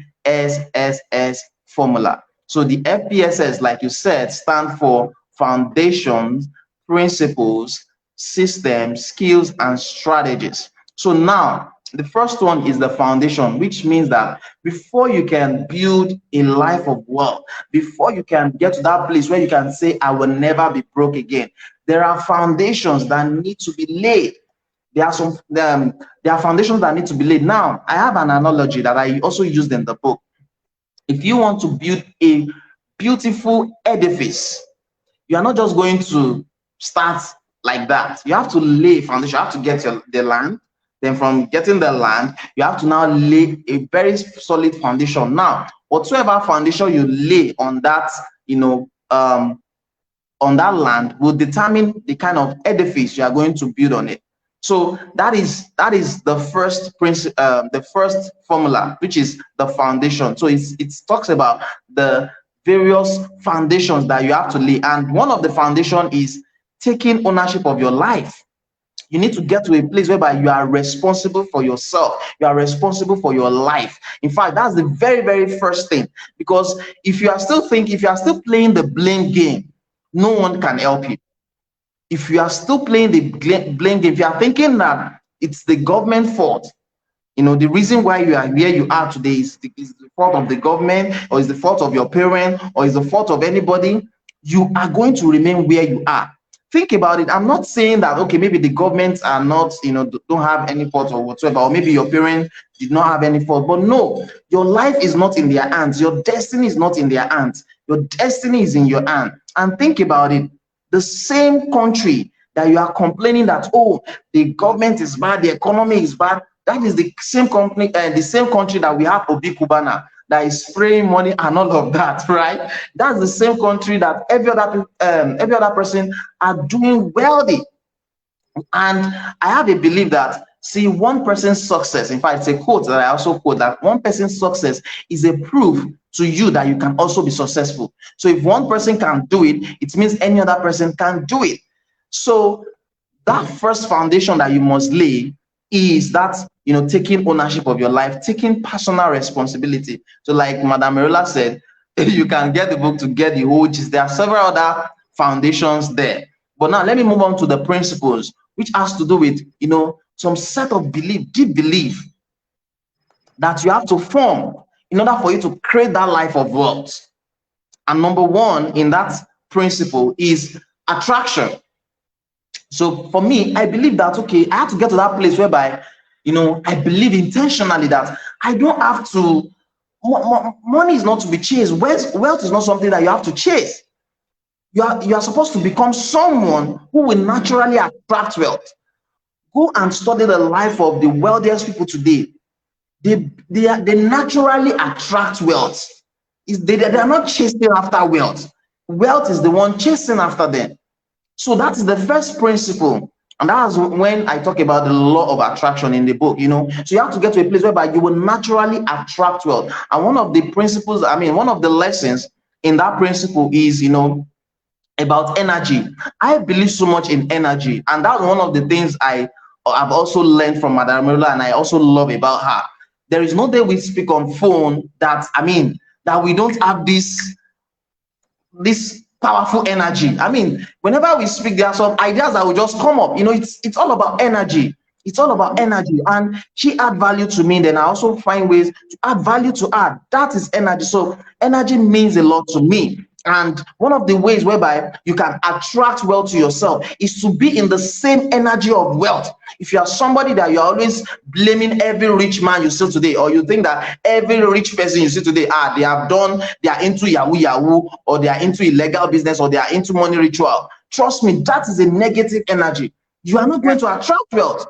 formula. So the FPSS, like you said, stand for foundations, principles, systems, skills, and strategies. So now the first one is the foundation, which means that before you can build a life of wealth, before you can get to that place where you can say, I will never be broke again, there are foundations that need to be laid. There are foundations that need to be laid. Now, I have an analogy that I also used in the book. If you want to build a beautiful edifice, you are not just going to start like that. You have to lay foundation. You have to get the land. Then from getting the land, you have to now lay a very solid foundation. Now, whatsoever foundation you lay on that, on that land will determine the kind of edifice you are going to build on it. So that is the first principle, the first formula, which is the foundation. So it talks about the various foundations that you have to lay, and one of the foundation is taking ownership of your life. You need to get to a place whereby you are responsible for yourself. You are responsible for your life. In fact, that's the very, very first thing. Because if you are still playing the blame game, no one can help you. If you are still playing the blame game, if you are thinking that it's the government fault, the reason why you are where you are today is the fault of the government, or is the fault of your parent, or is the fault of anybody, you are going to remain where you are. Think about it. I'm not saying that, okay, maybe the governments are not, don't have any fault or whatsoever, or maybe your parents did not have any fault, but no, your life is not in their hands. Your destiny is not in their hands. Your destiny is in your hand. And think about it. The same country that you are complaining that, oh, the government is bad, the economy is bad, that is the same company, the same country that we have Obi Kubana that is spraying money and all of that, right? That's the same country that every other person are doing wealthy. And I have a belief that, see, one person's success, in fact, it's a quote that I also quote, that one person's success is a proof to you that you can also be successful. So if one person can do it, it means any other person can do it. So that first foundation that you must lay is that, taking ownership of your life, taking personal responsibility. So like Madame Merola said, you can get the book to get the whole gist. There are several other foundations there. But now let me move on to the principles, which has to do with, some set of belief, deep belief that you have to form in order for you to create that life of wealth. And number one in that principle is attraction. So for me, I believe that, okay, I have to get to that place whereby, I believe intentionally that I don't have to, money is not to be chased. Wealth is not something that you have to chase. You are supposed to become someone who will naturally attract wealth. Go and study the life of the wealthiest people today. They naturally attract wealth. They are not chasing after wealth. Wealth is the one chasing after them. So that is the first principle. And that's when I talk about the law of attraction in the book, So you have to get to a place whereby you will naturally attract wealth. And one of the principles, one of the lessons in that principle is, about energy. I believe so much in energy. And that's one of the things I've also learned from Madame Merola, and I also love about her. There is no day we speak on phone that we don't have this powerful energy. Whenever we speak, there are some ideas that will just come up. It's all about energy. It's all about energy. And she add value to me, then I also find ways to add value to her. That is energy. So energy means a lot to me. And one of the ways whereby you can attract wealth to yourself is to be in the same energy of wealth. If you are somebody that you're always blaming every rich man you see today, or you think that every rich person you see today, they are into yahoo, or they are into illegal business, or they are into money ritual, trust me, that is a negative energy. You are not going to attract wealth.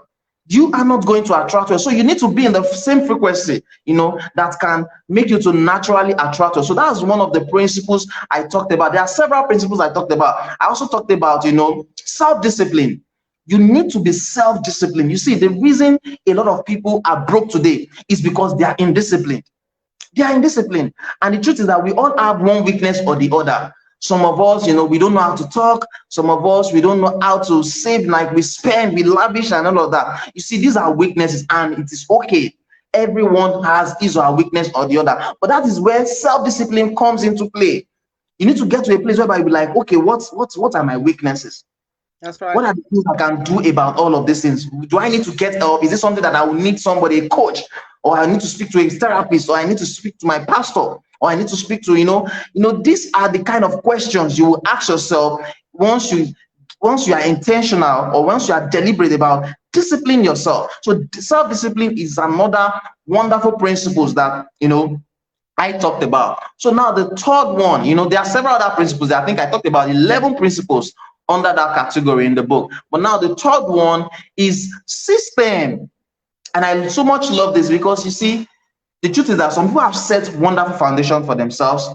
you are not going to attract well. So you need to be in the same frequency, that can make you to naturally attract well. So that's one of the principles I talked about. There are several principles I talked about. I also talked about, self-discipline. You need to be self-disciplined. You see, the reason a lot of people are broke today is because they are indisciplined. They are indisciplined. And the truth is that we all have one weakness or the other. Some of us, we don't know how to talk. Some of us, we don't know how to save, like we spend, we lavish and all of that. You see, these are weaknesses and it is okay. Everyone has his or her weakness or the other. But that is where self-discipline comes into play. You need to get to a place where you be like, okay, what are my weaknesses? That's right. What are the things I can do about all of these things? Do I need to get help? Is this something that I will need somebody, a coach, or I need to speak to a therapist, or I need to speak to my pastor, or I need to speak to, these are the kind of questions you will ask yourself once you are intentional or once you are deliberate about discipline yourself. So self-discipline is another wonderful principles that, I talked about. So now the third one, there are several other principles. I think I talked about 11 principles under that category in the book. But now the third one is system. And I so much love this because you see, the truth is that some people have set wonderful foundation for themselves.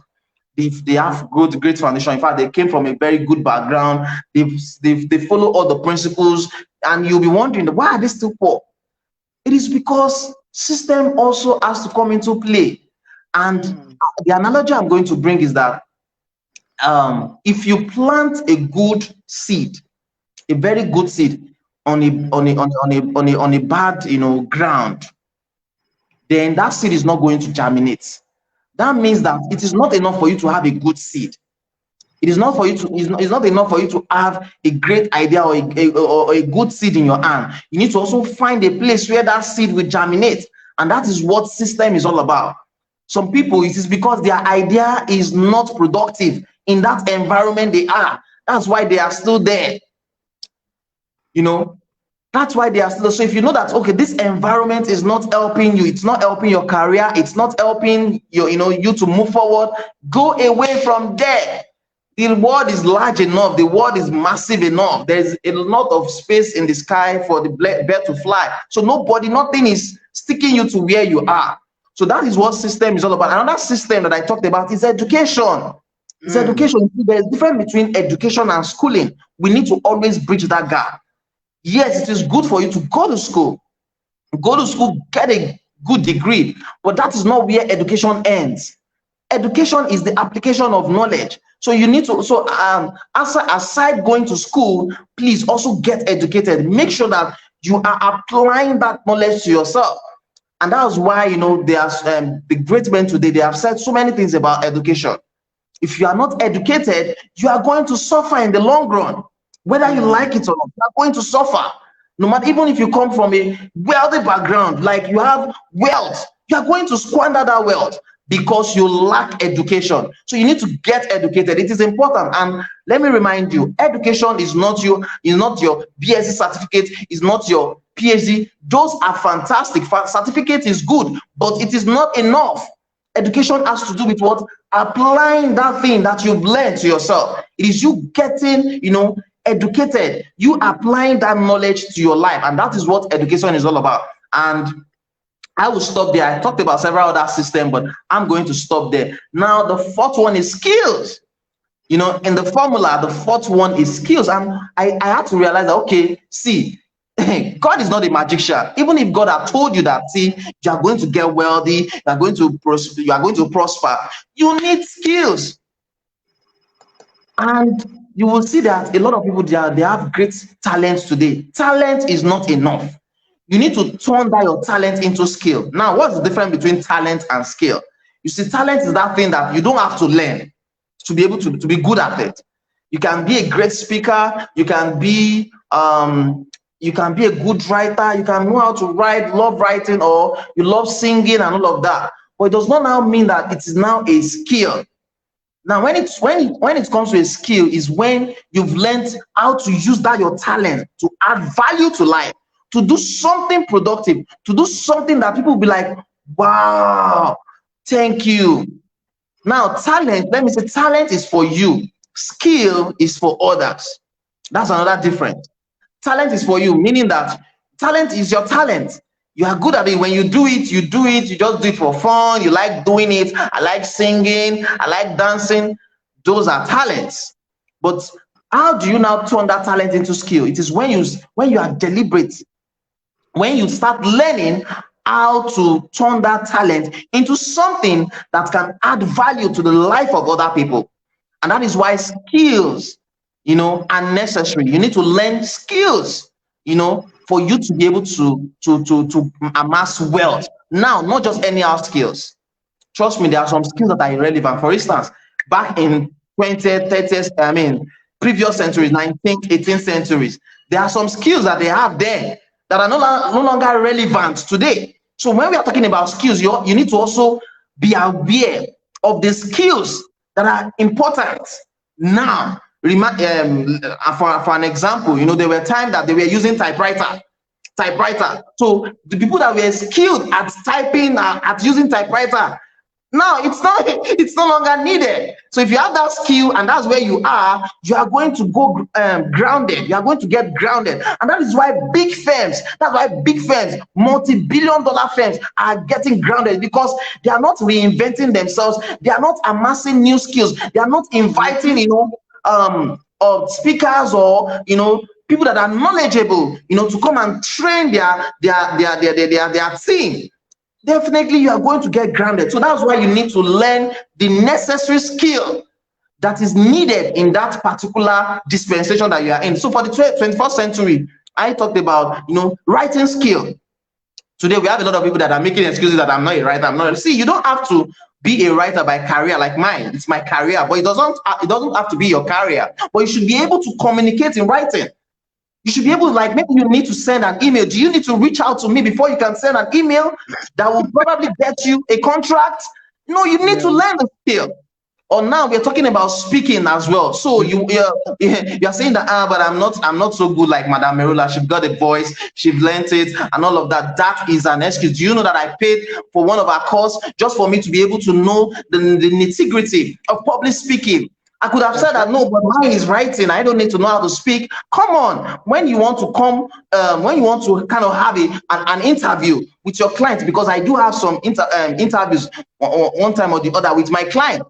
They have great foundation. In fact, they came from a very good background. They follow all the principles, and you'll be wondering, why are they still poor? It is because system also has to come into play. And the analogy I'm going to bring is that if you plant a good seed, a very good seed on a bad ground, then that seed is not going to germinate. That means that it is not enough for you to have a good seed. It is not for you to. It's not enough for you to have a great idea or a good seed in your hand. You need to also find a place where that seed will germinate, and that is what system is all about. Some people, it is because their idea is not productive in that environment they are. That's why they are still there. That's why they are still. So if you know that, okay, this environment is not helping you, it's not helping your career, it's not helping you to move forward, go away from there. The world is large enough, the world is massive enough. There's a lot of space in the sky for the bird to fly. So nothing is sticking you to where you are. So that is what system is all about. Another system that I talked about is education. It's education. There's a difference between education and schooling. We need to always bridge that gap. Yes, it is good for you to go to school, get a good degree, but that is not where education ends. Education is the application of knowledge. So you need to, aside going to school, please also get educated. Make sure that you are applying that knowledge to yourself. And that's why, there's the great men today, they have said so many things about education. If you are not educated, you are going to suffer in the long run. Whether you like it or not, you are going to suffer. No matter, even if you come from a wealthy background, like you have wealth, you are going to squander that wealth because you lack education. So you need to get educated. It is important. And let me remind you, education is not your BSc certificate, is not your PhD. Those are fantastic. Certificate is good, but it is not enough. Education has to do with what? Applying that thing that you've learned to yourself. It is you getting, educated, you applying that knowledge to your life, and that is what education is all about. And I will stop there. I talked about several other systems, but I'm going to stop there. Now, the fourth one is skills. In the formula, the fourth one is skills. And I had to realize that, okay, see, God is not a magician. Even if God had told you that, see, you are going to get wealthy, you are going to prosper, you need skills. And you will see that a lot of people, they have great talents today. Talent is not enough. You need to turn that your talent into skill. Now, what's the difference between talent and skill? You see, talent is that thing that you don't have to learn to be able to be good at it. You can be a great speaker, you can be a good writer, you can know how to write, love writing, or you love singing and all of that. But it does not now mean that it is now a skill. Now, when it comes to a skill, is when you've learned how to use that your talent to add value to life, to do something productive, to do something that people will be like, wow, thank you. Now, talent, let me say, talent is for you. Skill is for others. That's another difference. Talent is for you, meaning that Talent is your talent. You are good at it. When you do it, you do it. You just do it for fun. You like doing it. I like singing. I like dancing. Those are talents. But how do you now turn that talent into skill? It is when you are deliberate, when you start learning how to turn that talent into something that can add value to the life of other people. And that is why skills, are necessary. You need to learn skills, for you to be able to amass wealth. Now, not just any other skills. Trust me, there are some skills that are irrelevant. For instance, back in 20th, 30th, previous centuries, 19th, 18th centuries, there are some skills that they have there that are no longer relevant today. So when we are talking about skills, you need to also be aware of the skills that are important now. For an example, there were times that they were using typewriter. So the people that were skilled at typing, at using typewriter, now it's no longer needed. So if you have that skill and that's where you are going to go grounded. You are going to get grounded. And that is why big firms, multi-billion-dollar firms are getting grounded, because they are not reinventing themselves. They are not amassing new skills. They are not inviting, speakers or, people that are knowledgeable, to come and train their team. Definitely you are going to get grounded. So that's why you need to learn the necessary skill that is needed in that particular dispensation that you are in. So for the 21st century, I talked about, writing skill. Today we have a lot of people that are making excuses that I'm not a writer. See, you don't have to be a writer by career like mine. It's my career, but it doesn't have to be your career. But you should be able to communicate in writing. You should be able, like, maybe you need to send an email. Do you need to reach out to me before you can send an email that will probably get you a contract? No, you need to learn the skill. Or now we're talking about speaking as well. So you're saying that, but I'm not so good like Madame Merola. She's got a voice, she's learned it, and all of that. That is an excuse. Do you know that I paid for one of our courses just for me to be able to know the nitty-gritty of public speaking? I could have said that, no, but mine is writing. I don't need to know how to speak. Come on, when you want to kind of have an interview with your client, because I do have some interviews one time or the other with my client.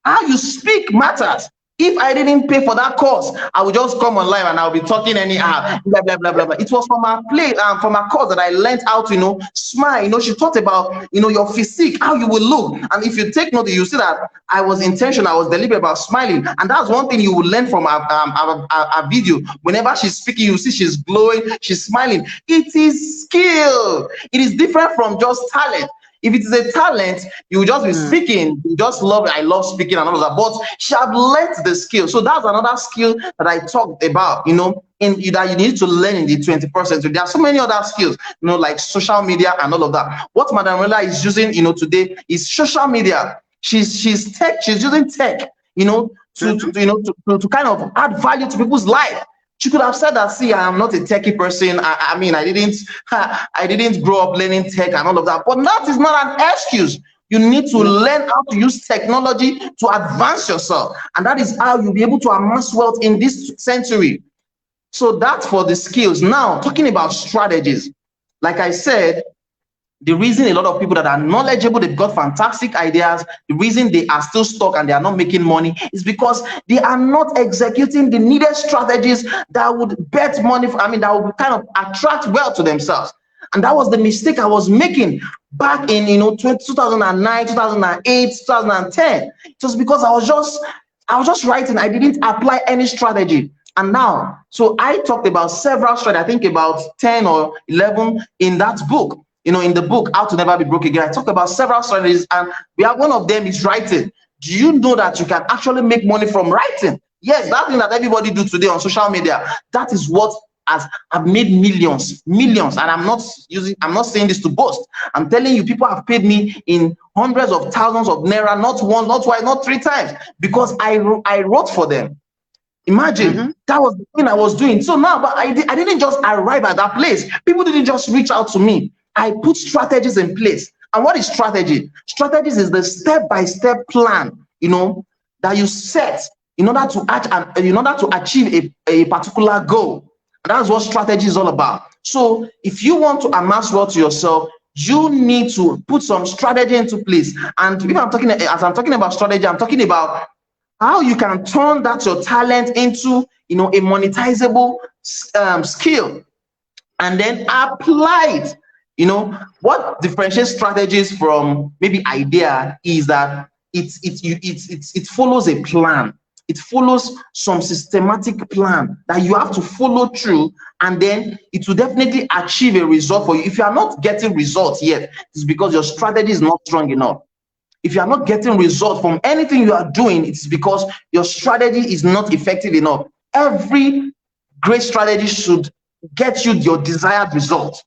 How you speak matters. If I didn't pay for that course, I would just come online and I'll be talking anyhow, blah, blah, blah, blah, blah. It was from our from our course that I learned how to, smile. She talked about, your physique, how you will look. And if you take note, you see that I was intentional, I was deliberate about smiling. And that's one thing you will learn from our video. Whenever she's speaking, you see she's glowing, she's smiling. It is skill. It is different from just talent. If it is a talent, you will just be speaking. You just I love speaking and all of that. But she had learned the skill. So that's another skill that I talked about, that you need to learn in the 21st century. There are so many other skills, like social media and all of that. What Madame Merola is using, today is social media. She's using tech, to kind of add value to people's life. She could have said that, see, I am not a techie person. I didn't grow up learning tech and all of that. But that is not an excuse. You need to learn how to use technology to advance yourself. And that is how you'll be able to amass wealth in this century. So that's for the skills. Now, talking about strategies, like I said, the reason a lot of people that are knowledgeable, they've got fantastic ideas, the reason they are still stuck and they are not making money is because they are not executing the needed strategies that would bet money, that would kind of attract wealth to themselves. And that was the mistake I was making back in, 2009, 2008, 2010. Just because I was just writing, I didn't apply any strategy. And now, so I talked about several strategies, I think about 10 or 11 in that book. In the book, How to Never Be Broke Again, I talk about several strategies, and one of them is writing. Do you know that you can actually make money from writing? Yes, that thing that everybody do today on social media, that is what I've made millions, and I'm not saying this to boast. I'm telling you, people have paid me in hundreds of thousands of naira, not once, not twice, not three times, because I wrote for them. Imagine that was the thing I was doing. So now, but I didn't just arrive at that place. People didn't just reach out to me. I put strategies in place. And what is strategy? Strategies is the step-by-step plan, that you set in order to achieve a particular goal. That's what strategy is all about. So if you want to amass wealth to yourself, you need to put some strategy into place. And if I'm talking, as I'm talking about strategy, I'm talking about how you can turn that your talent into, a monetizable skill, and then apply it. What differentiates strategies from maybe idea is that it follows a plan. It follows some systematic plan that you have to follow through, and then it will definitely achieve a result for you. If you are not getting results yet, it's because your strategy is not strong enough. If you are not getting results from anything you are doing, it's because your strategy is not effective enough. Every great strategy should get you your desired result.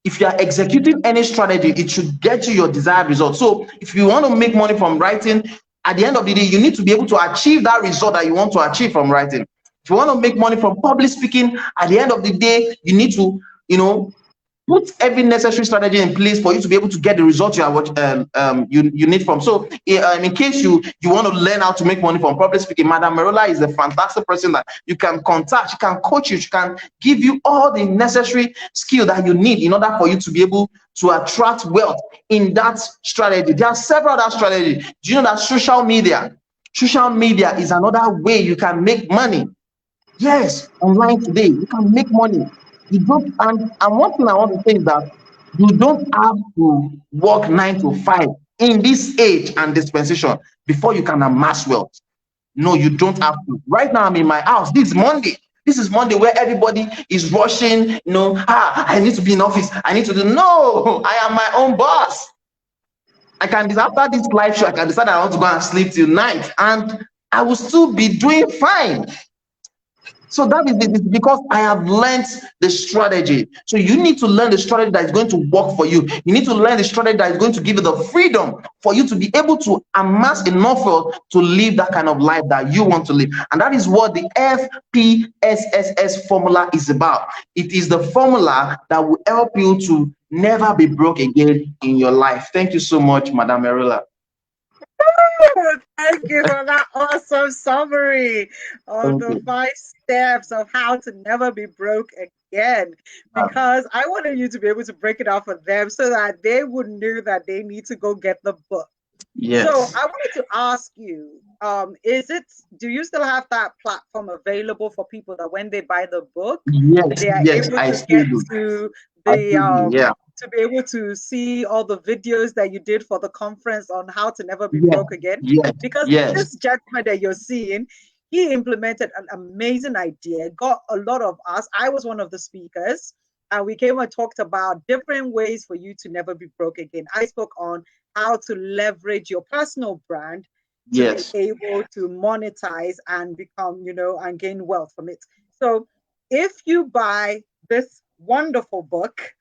If you are executing any strategy, it should get you your desired result. So if you want to make money from writing, at the end of the day, you need to be able to achieve that result that you want to achieve from writing. If you want to make money from public speaking, at the end of the day, you need to, put every necessary strategy in place for you to be able to get the result you need from. So in case you want to learn how to make money from public speaking, Madame Merola is a fantastic person that you can contact. She can coach you. She can give you all the necessary skill that you need in order for you to be able to attract wealth in that strategy. There are several other strategies. Do you know that social media is another way you can make money? Yes, online today you can make money. You don't, and one thing I want to say is that you don't have to work 9 to 5 in this age and dispensation before you can amass wealth. No, you don't have to. Right now I'm in my house. This is Monday. This is Monday where everybody is rushing. I need to be in office. I need to do. No, I am my own boss. I can after this live show, I can decide I want to go and sleep till night, and I will still be doing fine. So that is it, because I have learned the strategy. So you need to learn the strategy that is going to work for you. You need to learn the strategy that is going to give you the freedom for you to be able to amass enough wealth to live that kind of life that you want to live. And that is what the FPSSS formula is about. It is the formula that will help you to never be broke again in your life. Thank you so much, Madame Merola. Thank you for that awesome summary of the 5 steps of how to never be broke again. Because I wanted you to be able to break it out for them so that they would know that they need to go get the book. Yes. So I wanted to ask you, do you still have that platform available for people that when they buy the book, yes, they are yes, able I to still get do. to Yeah. to be able to see all the videos that you did for the conference on how to never be Yes, broke again? yes, Because yes. this gentleman that you're seeing, he implemented an amazing idea, got a lot of us. I was one of the speakers, and we came and talked about different ways for you to never be broke again. I spoke on how to leverage your personal brand to be Yes. able to monetize and become, and gain wealth from it. So if you buy this wonderful book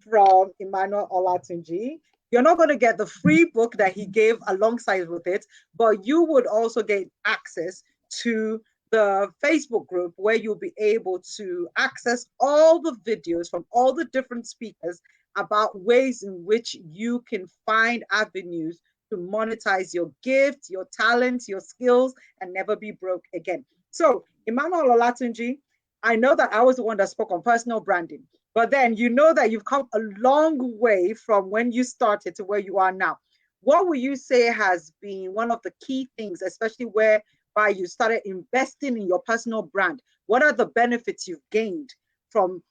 from Emmanuel Olatunji, you're not going to get the free book that he gave alongside with it, but you would also get access to the Facebook group where you'll be able to access all the videos from all the different speakers about ways in which you can find avenues to monetize your gifts, your talents, your skills, and never be broke again. So, Emmanuel Olatunji, I know that I was the one that spoke on personal branding, but then you know that you've come a long way from when you started to where you are now. What would you say has been one of the key things, especially whereby you started investing in your personal brand? What are the benefits you've gained from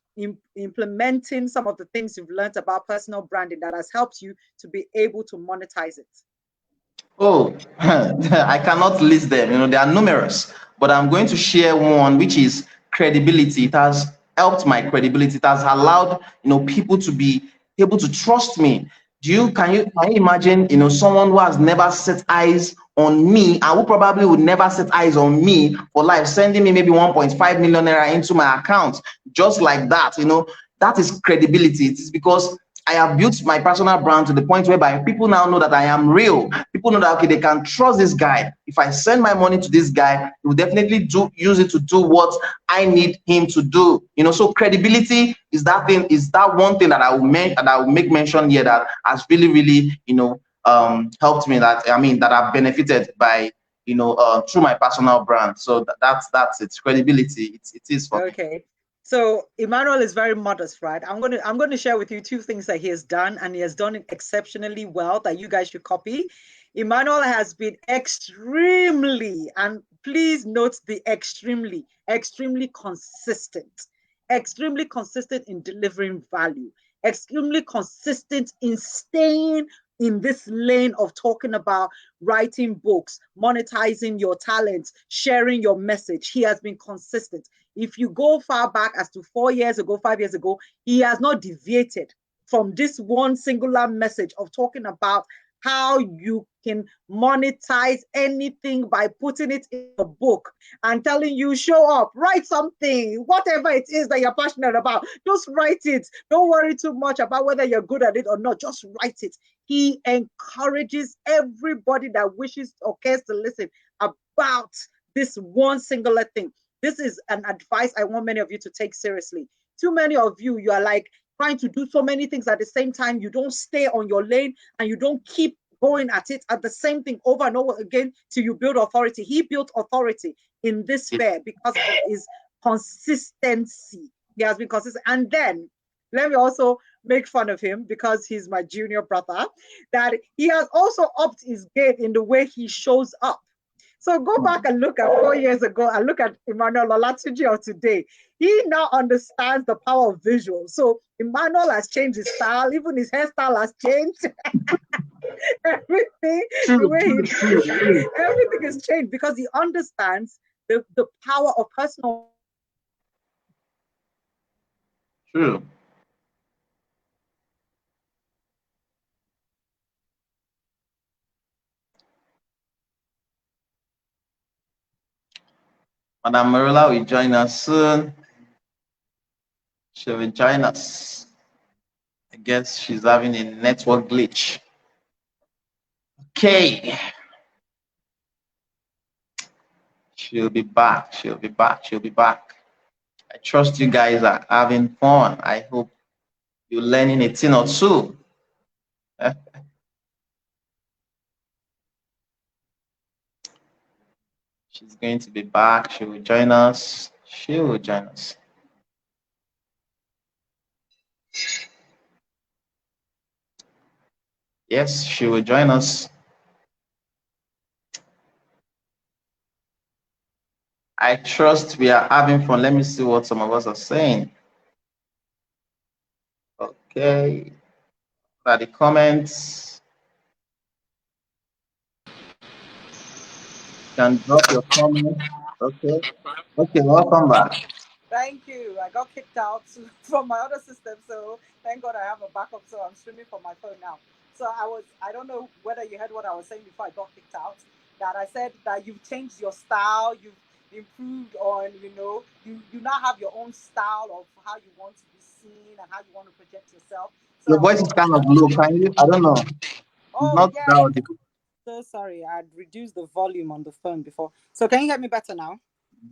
implementing some of the things you've learned about personal branding that has helped you to be able to monetize it? Oh, I cannot list them. They are numerous, but I'm going to share one, which is credibility. It has helped my credibility. It has allowed, people to be able to trust me. Can you imagine, someone who has never set eyes on me and who probably would never set eyes on me for life, sending me maybe 1.5 million naira into my account just like that? That is credibility. It is because I have built my personal brand to the point whereby people now know that I am real. People know that, okay, they can trust this guy. If I send my money to this guy, he will definitely use it to do what I need him to do. So credibility is that one thing that I will make mention here that has really, really, helped me, that I've benefited by, through my personal brand. So that's it. Credibility. It is for me. Okay. So Emmanuel is very modest, right? I'm going to share with you two things that he has done, and he has done it exceptionally well that you guys should copy. Emmanuel has been extremely, and please note the extremely consistent in delivering value, extremely consistent in staying in this lane of talking about writing books, monetizing your talents, sharing your message. He has been consistent. If you go far back as to 4 years ago, 5 years ago, he has not deviated from this one singular message of talking about how you can monetize anything by putting it in a book and telling you, show up, write something, whatever it is that you're passionate about, just write it. Don't worry too much about whether you're good at it or not, just write it. He encourages everybody that wishes or cares to listen about this one singular thing. This is an advice I want many of you to take seriously. Too many of you, you are like trying to do so many things at the same time. You don't stay on your lane and you don't keep going at it at the same thing over and over again till you build authority. He built authority in this sphere because of his consistency. He has been consistent. And then let me also make fun of him because he's my junior brother, that he has also upped his game in the way he shows up. So go back and look at 4 years ago and look at Emmanuel Olatunji of today. He now understands the power of visual. So Emmanuel has changed his style, even his hairstyle has changed. Everything, the way he everything has changed because he understands the power of personal. True. Madame Merola will join us soon. She will join us. I guess she's having a network glitch. Okay. She'll be back. She'll be back. She'll be back. I trust you guys are having fun. I hope you're learning a thing or two. She's going to be back. She will join us. She will join us. Yes, she will join us. I trust we are having fun. Let me see what some of us are saying. Okay. What are the comments? You can drop your comments. Okay. Okay, welcome back. Thank you. I got kicked out from my other system, so thank God I have a backup. So I'm streaming from my phone now. So I don't know whether you heard what I was saying before I got kicked out. That I said that you've changed your style, you've improved on, you now have your own style of how you want to be seen and how you want to project yourself. So Your I was voice is talking kind of about. low. Can you? I don't know. It's Oh not yeah, loud. so sorry. I'd reduced the volume on the phone before. So can you hear me better now?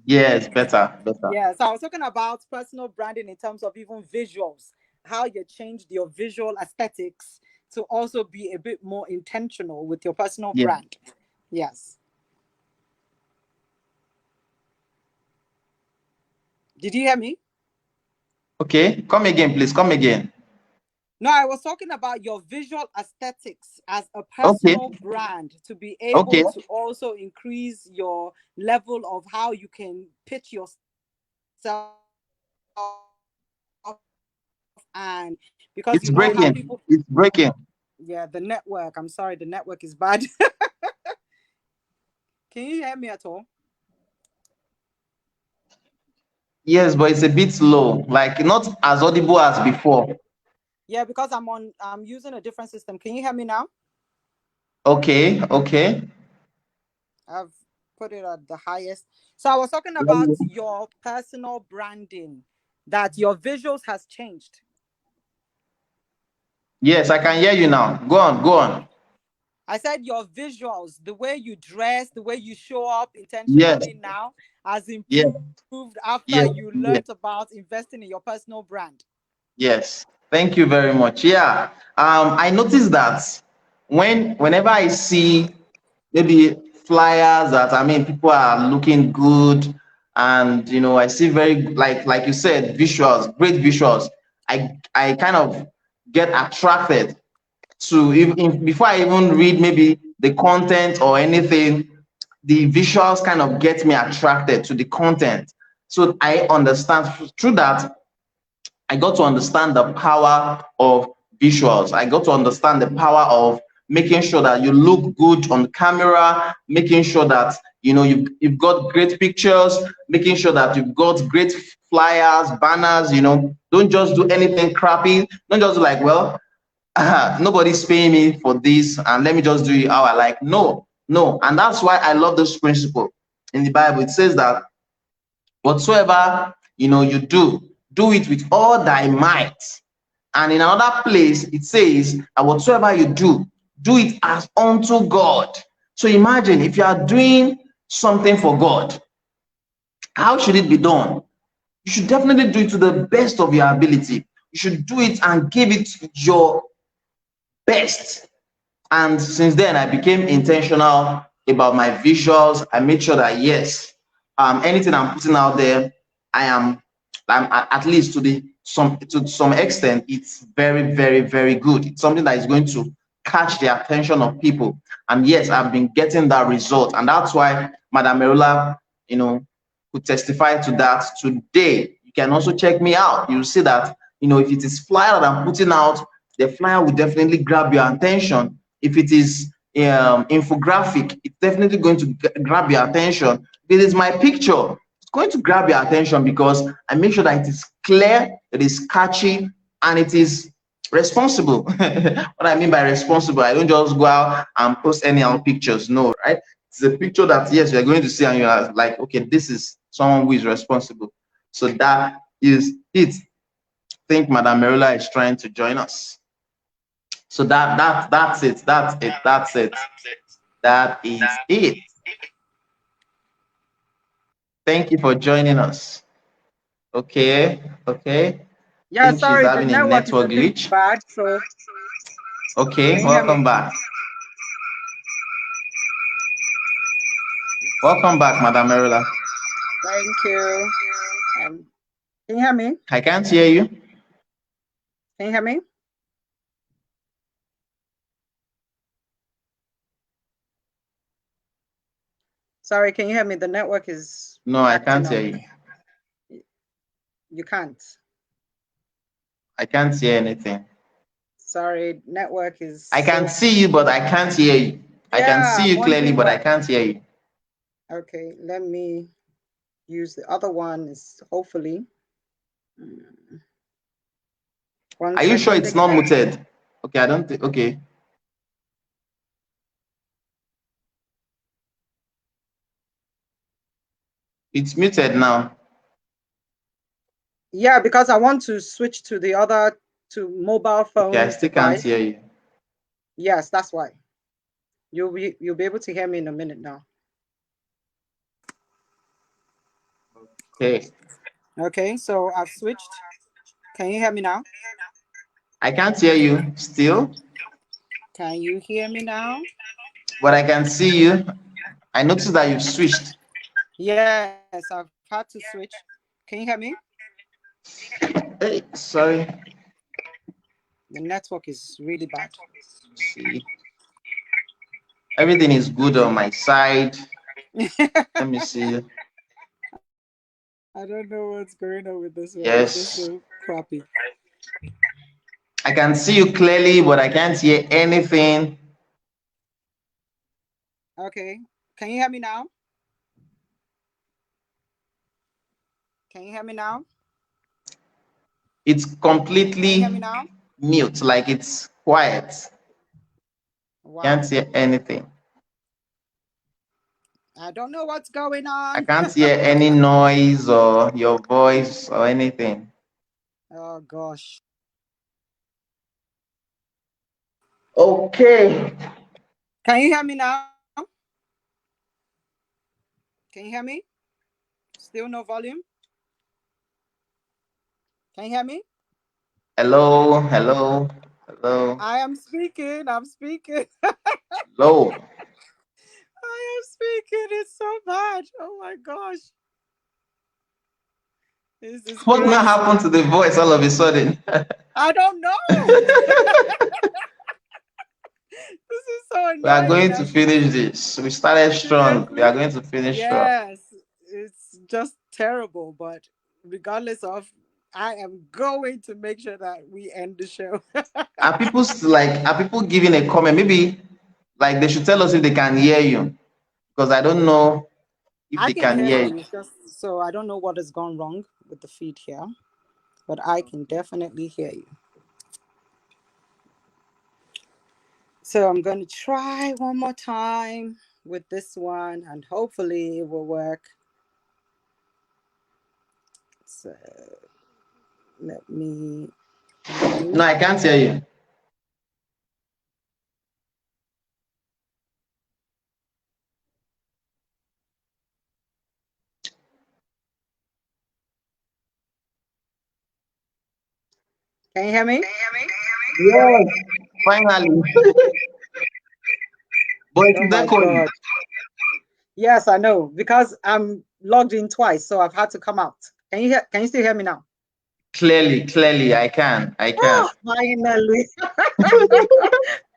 Yes, better, better. Yeah, so I was talking about personal branding in terms of even visuals, how you changed your visual aesthetics to also be a bit more intentional with your personal Yeah. brand. Yes. Did you hear me? Okay, come again, please. Come again. No, I was talking about your visual aesthetics as a Okay, personal brand to be able okay. to also increase your level of how you can pitch yourself, and because It's you know how breaking. people. It's breaking. Yeah, the network. I'm sorry, the network is bad. Can you hear me at all? Yes, but it's a bit low. Like not as audible as before. Yeah, because I'm using a different system. Can you hear me now? Okay, okay. I've put it at the highest. So I was talking Let about me- your personal branding, that your visuals has changed. Yes, I can hear you now. Go on, go on. I said your visuals, the way you dress, the way you show up Yes, intentionally now has yes, improved after yes, you yes, learned about investing in your personal brand. yes. Thank you very much. Yeah. I noticed that whenever I see maybe flyers that I mean people are looking good, and I see very, like you said, visuals, great visuals. I kind of get attracted to, even before I even read maybe the content or anything, the visuals kind of get me attracted to the content. So I understand through that. I got to understand the power of visuals. I got to understand the power of making sure that you look good on camera, making sure that you've got great pictures, making sure that you've got great flyers, banners. Don't just do anything crappy. Don't just do like, well, nobody's paying me for this, and let me just do it how I like. No, no. And that's why I love this principle in the Bible. It says that whatsoever you do it with all thy might. And in another place it says that whatsoever you do it as unto God. So imagine, if you are doing something for God, how should it be done? You should definitely do it to the best of your ability. You should do it and give it your best. And since then, I became intentional about my visuals. I made sure that, yes, anything I'm putting out there, I'm at least to some extent, it's very, very, very good. It's something that is going to catch the attention of people. And yes, I've been getting that result. And that's why Madame Merola, could testify to that today. You can also check me out. You'll see that, if it is flyer that I'm putting out, the flyer will definitely grab your attention. If it is infographic, it's definitely going to grab your attention. If it is my picture, it's going to grab your attention because I make sure that it is clear, it is catchy, and it is responsible. What I mean by responsible, I don't just go out and post any other pictures. No, right? It's a picture that, yes, you're going to see and you're like, okay, this is someone who is responsible. So that is it. I think Madame Merola is trying to join us. So that's it. That's it. That's it. That is it. Thank you for joining us. Okay. Okay. I Yeah, think she's sorry, the having a network is a network bit glitch. bad. So Okay. can you hear me? Welcome back. Welcome back, Madame Merola. Thank you. Um, can you hear me? I can't hear you. Can you hear me? Sorry, can you hear me? The network is No, I acting can't hear up. you. You can't. I can't hear anything. Sorry, network is I so. can see you, but I can't hear you. I can Yeah, see I'm you clearly, wondering but I why. can't hear you. Okay, let me use the other one. Is hopefully. Mm, One Are you sure second it's not again. muted? Okay, I don't think. Okay. It's muted now. Yeah, because I want to switch to the other to mobile Okay, I phone still can't device. hear you. Yes, that's why. You'll be able to hear me in a minute now. Okay. Okay, so I've switched. Can you hear me now? I can't hear you still, Can you hear me now? but I can see you. I noticed that you've switched. Yes, I've had to switch. Can you hear me? Hey, sorry. The network is really bad. See, everything is good on my side. Let me see. I don't know what's going on with this one. It's just Yes, so crappy. I can see you clearly, but I can't hear anything. Okay. Can you hear me now? Can you hear me now? It's Can you hear completely me now? mute, like it's quiet. Can't Wow. hear anything. I don't know what's going I on. can't hear any noise or your voice or anything. Oh gosh. Okay. Can you hear me now? Can you hear me? Still no volume? Can you hear me? Hello, hello, hello, I am speaking. I'm speaking. hello. I am speaking. It's so bad. Oh my gosh. This is What now crazy. happened to the voice all of a sudden? I don't know. This is so We are annoying, going to actually. finish this. We started strong. We Seriously. are going to finish strong. Yes, it's just terrible. But regardless of, I am going to make sure that we end the show. Are people giving a comment? Maybe like they should tell us if they can hear you. Because I don't know if I they can can hear hear you. you. It's just so I don't know what has gone wrong with the feed here, but I can definitely hear you. So I'm going to try one more time with this one, and hopefully it will work. So let me No, mute. I can't hear you. Can you hear me? Yes, finally. But Oh it's my echoing. God. Yes, I know, because I'm logged in twice, so I've had to come out. Can you still hear me now? Clearly, I can. I can. Oh, finally.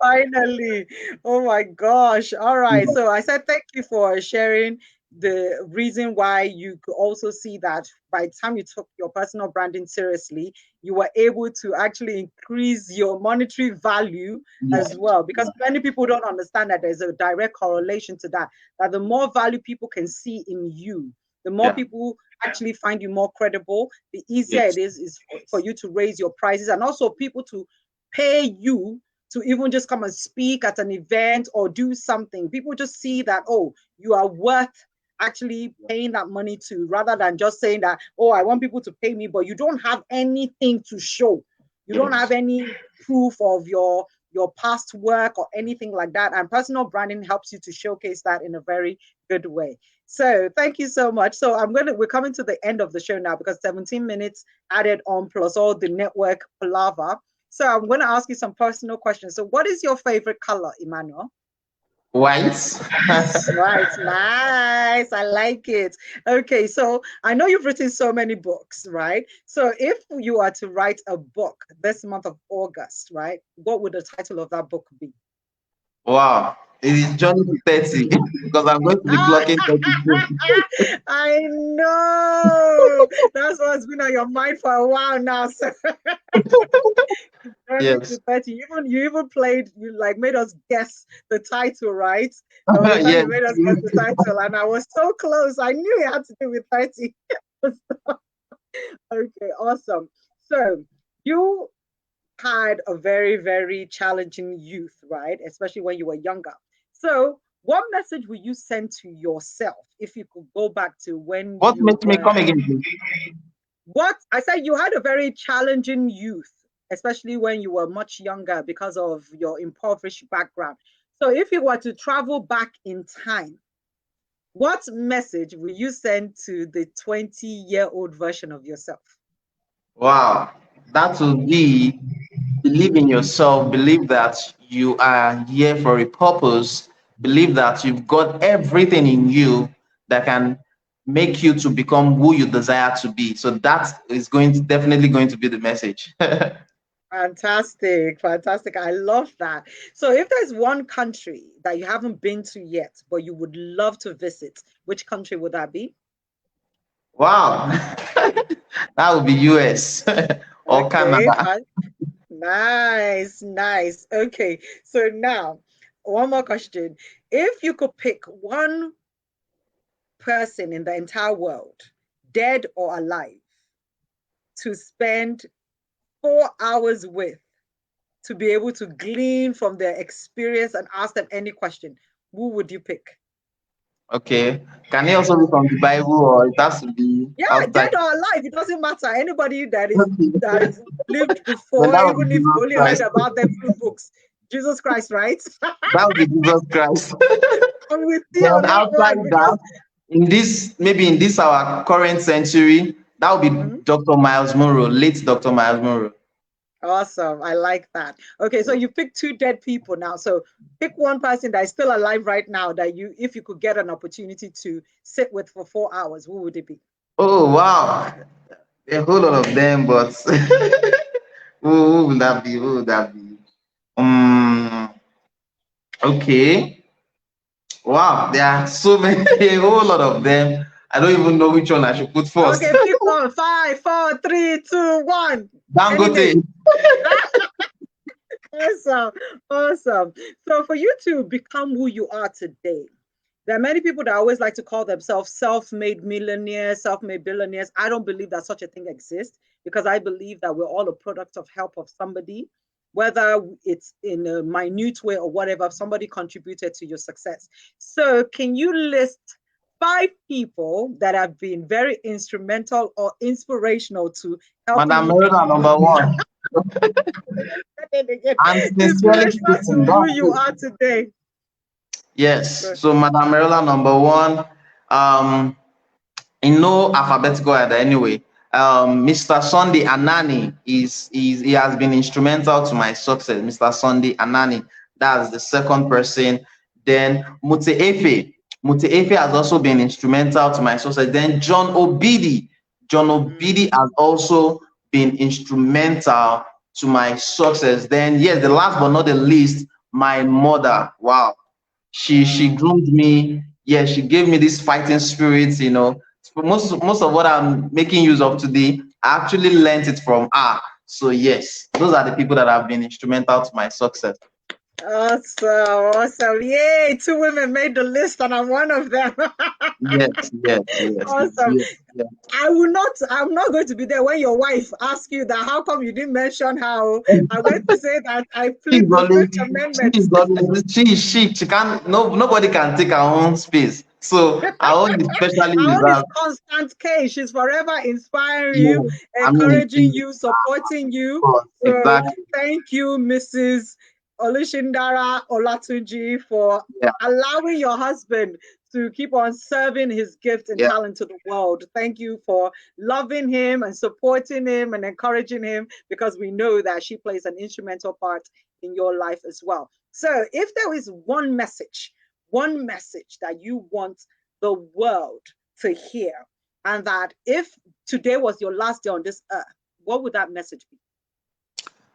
Finally. Oh my gosh. All right. So I said thank you for sharing the reason why you could also see that by the time you took your personal branding seriously, you were able to actually increase your monetary value Yeah, as well. Because many people don't understand that there's a direct correlation to that, that the more value people can see in you, the more yeah, people actually find you more credible, the easier yes, it is for you to raise your prices and also people to pay you to even just come and speak at an event or do something. People just see that, oh, you are worth actually paying that money to, rather than just saying that, oh, I want people to pay me, but you don't have anything to show. You don't have yes. any proof of your past work or anything like that. And personal branding helps you to showcase that in a very good way. So thank you so much. So we're coming to the end of the show now because 17 minutes added on plus all the network palaver. So I'm going to ask you some personal questions. So what is your favorite color, Emmanuel? White. Right, nice. I like it. Okay, so I know you've written so many books, right? So if you are to write a book this month of August, right, what would the title of that book be? Wow. It is journey to 30 because I'm going to be Ah, clocking 32. I know. That's what's been on your mind for a while now. So Journey to Yes. 30. You even played, you like made us guess the title, right? There was a time Yes. you made us guess the title, and I was so close. I knew it had to do with 30. Okay, awesome. So you had a very, very challenging youth, right? Especially when you were younger. So what message would you send to yourself if you could go back to when What you makes me were come again, please? what I said, you had a very challenging youth, especially when you were much younger because of your impoverished background. So, if you were to travel back in time, what message will you send to the 20-year-old version of yourself? Wow. That will be believe in yourself, believe that you are here for a purpose, believe that you've got everything in you that can make you to become who you desire to be. So that is definitely going to be the message. Fantastic, fantastic. I love that. So, if there's one country that you haven't been to yet, but you would love to visit, which country would that be? Wow. That would be US or Okay, Canada. nice, nice. Okay, so now one more question. If you could pick one person in the entire world, dead or alive, to spend 4 hours with, to be able to glean from their experience and ask them any question, who would you pick? Okay. Can it also be from the Bible or it has to be Yeah, outside? dead or alive, it doesn't matter. Anybody Okay. that is lived Then before, that would even be if you Jesus only heard Christ. about them through books. Jesus Christ, right? That would be Jesus Christ. I'm with you Then on that outside one because that, maybe in this our current century, that would be Mhm. Dr. Miles Monroe, late Dr. Miles Monroe. Awesome. I like that. Okay, so you pick two dead people now. So pick one person that is still alive right now that if you could get an opportunity to sit with for 4 hours, who would it be? Oh wow. a whole lot of them, but who would that be? Who would that be? Um, okay. Wow, there are so many, a whole lot of them. I don't even know which one I should put first. Okay, pick one. 5, 4, 3, 2, 1. Any Dangote. name. Awesome. Awesome. So for you to become who you are today, there are many people that always like to call themselves self-made millionaires, self-made billionaires. I don't believe that such a thing exists because I believe that we're all a product of help of somebody, whether it's in a minute way or whatever, somebody contributed to your success. So can you list 5 people that have been very instrumental or inspirational to helping Madame you Merola, become number one. I'm sincerely inspirational to speaking. who you are today? Yes. So Madame Merola, number one. Um, in no alphabetical order anyway. Mr. Sunday Anani is he has been instrumental to my success. Mr. Sunday Anani, that's the second person. Then Mute Efe has also been instrumental to my success. Then John Obidi has also been instrumental to my success. Then yes, the last but not the least, my mother. Wow, she groomed me. Yeah, she gave me this fighting spirit. Most of what I'm making use of today, I actually learned it from her. So yes, those are the people that have been instrumental to my success. Awesome, awesome. Yay, 2 women made the list and I'm one of them. Yes, yes, yes, Awesome. yes, yes. I'm not going to be there when your wife asks you that how come you didn't mention how. I'm going to say that I She's plead the always, Fifth Amendment. she can't, no, nobody can take her own space. So our own is specially Our own is reserved. Constant K. She's forever inspiring Yeah, you, I mean, encouraging you, supporting you. So exactly. thank you, Mrs. Olishindara Olatunji, for Yeah, allowing your husband to keep on serving his gift and yeah. talent to the world. Thank you for loving him and supporting him and encouraging him because we know that she plays an instrumental part in your life as well. So if there is one message that you want the world to hear, and that if today was your last day on this earth, what would that message be?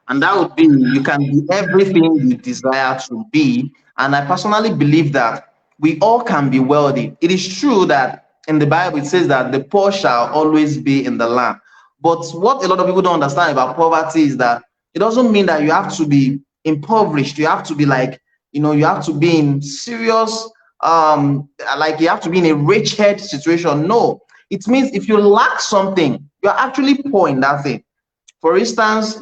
And that would be you can be everything you desire to be. And I personally believe that we all can be wealthy. It is true that in the Bible it says that the poor shall always be in the land. But what a lot of people don't understand about poverty is that it doesn't mean that you have to be impoverished. You have to be like, you have to be in serious, like you have to be in a rich head situation. No, it means if you lack something, you're actually poor in that thing. For instance,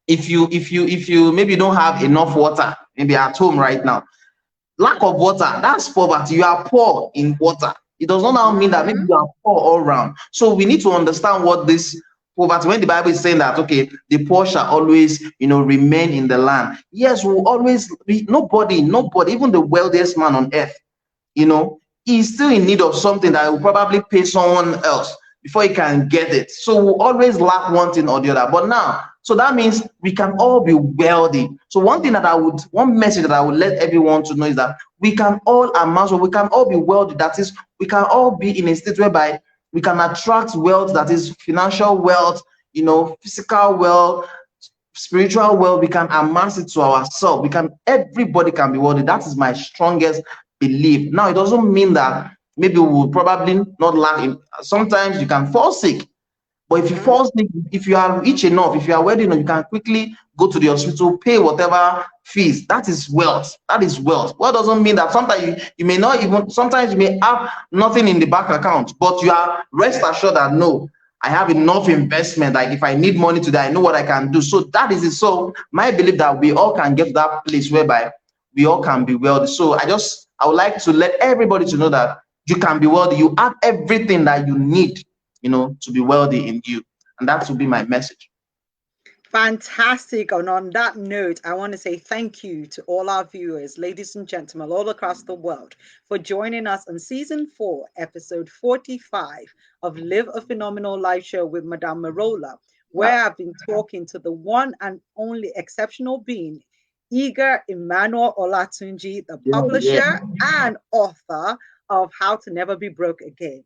if you maybe don't have enough water, maybe at home right now, lack of water, that's poverty. You are poor in water. It does not now mean that maybe Mm-hmm. you are poor all around. So we need to understand what this poverty, when the Bible is saying that, okay, the poor shall always, remain in the land. Yes, we'll always be, nobody, even the wealthiest man on earth, you know, he's still in need of something that will probably pay someone else before he can get it. So we'll always lack one thing or the other. But now, so that means we can all be wealthy. So one message that I would let everyone to know is that we can all amass, or we can all be wealthy. That is, we can all be in a state whereby we can attract wealth, that is financial wealth, physical wealth, spiritual wealth. We can amass it to ourselves. Everybody can be wealthy. That is my strongest belief. Now, it doesn't mean that maybe we will probably not lack in. Sometimes you can fall sick, but if you Mm-hmm. fall sick, if you are rich enough, if you are wealthy enough, you can quickly go to the hospital, pay whatever fees. That is wealth. That is wealth. What doesn't mean that sometimes you may not even, sometimes you may have nothing in the bank account, but you are rest assured that no, I have enough investment. Like if I need money today, I know what I can do. So that is it. So my belief that we all can get to that place whereby we all can be wealthy. So I would like to let everybody to know that you can be wealthy. You have everything that you need, to be wealthy in you. And that will be my message. Fantastic. And on that note, I want to say thank you to all our viewers, ladies and gentlemen, all across the world, for joining us on season 4, episode 45 of Live a Phenomenal Life Show with Madame Merola, Yeah, where I've been talking to the one and only exceptional being, Eager Emmanuel Olatunji, the yeah, yeah. publisher and author of How to Never Be Broke Again.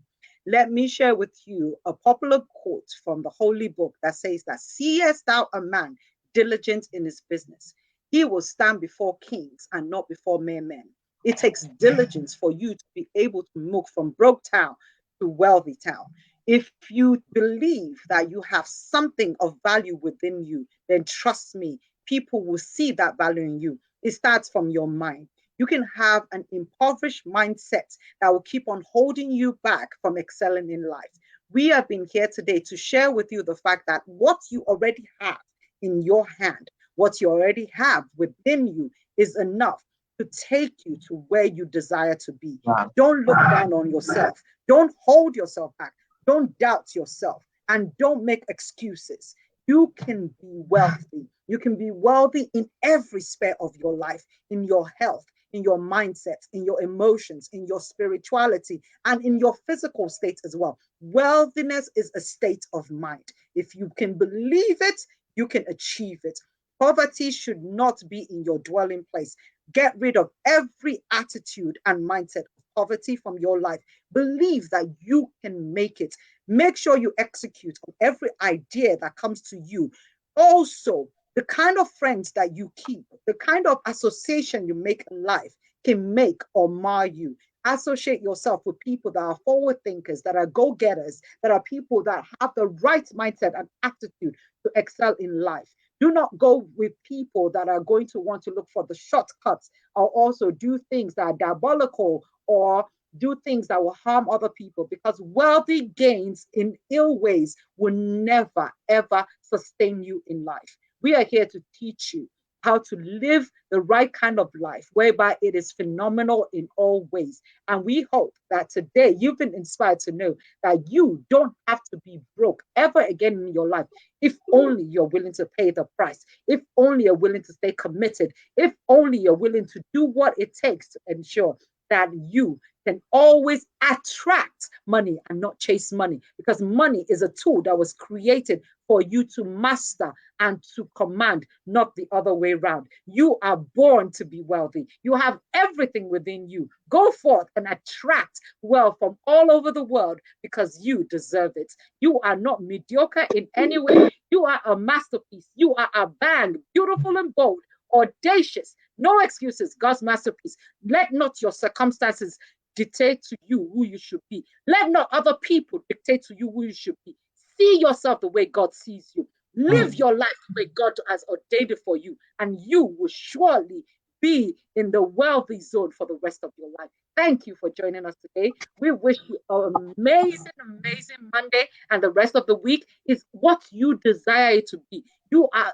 Let me share with you a popular quote from the Holy Book that says that, seest thou a man diligent in his business, he will stand before kings and not before mere men. It takes diligence for you to be able to move from broke town to wealthy town. If you believe that you have something of value within you, then trust me, people will see that value in you. It starts from your mind. You can have an impoverished mindset that will keep on holding you back from excelling in life. We have been here today to share with you the fact that what you already have in your hand, what you already have within you, is enough to take you to where you desire to be. Wow. Don't look down on yourself. Don't hold yourself back. Don't doubt yourself, and don't make excuses. You can be wealthy. You can be wealthy in every sphere of your life, in your health, in your mindset, in your emotions, in your spirituality, and in your physical state as well. Wealthiness is a state of mind. If you can believe it, you can achieve it. Poverty should not be in your dwelling place. Get rid of every attitude and mindset of poverty from your life. Believe that you can make it. Make sure you execute on every idea that comes to you. Also, the kind of friends that you keep, the kind of association you make in life can make or mar you. Associate yourself with people that are forward thinkers, that are go-getters, that are people that have the right mindset and attitude to excel in life. Do not go with people that are going to want to look for the shortcuts, or also do things that are diabolical, or do things that will harm other people, because wealthy gains in ill ways will never, ever sustain you in life. We are here to teach you how to live the right kind of life, whereby it is phenomenal in all ways. And we hope that today you've been inspired to know that you don't have to be broke ever again in your life, if only you're willing to pay the price, if only you're willing to stay committed, if only you're willing to do what it takes to ensure that you can always attract money and not chase money, because money is a tool that was created for you to master and to command, not the other way around. You are born to be wealthy. You have everything within you. Go forth and attract wealth from all over the world, because you deserve it. You are not mediocre in any way. You are a masterpiece. You are a bang, beautiful and bold, audacious. No excuses, God's masterpiece. Let not your circumstances dictate to you who you should be. Let not other people dictate to you who you should be. See yourself the way God sees you. Live your life the way God has ordained it for you, and you will surely be in the wealthy zone for the rest of your life. Thank you for joining us today. We wish you an amazing, amazing Monday, and the rest of the week is what you desire it to be. You are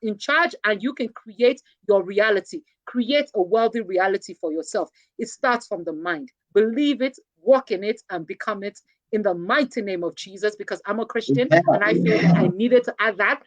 in charge, and you can create your reality. Create a wealthy reality for yourself. It starts from the mind. Believe it, walk in it, and become it in the mighty name of Jesus, because I'm a Christian and I feel that I needed to add that,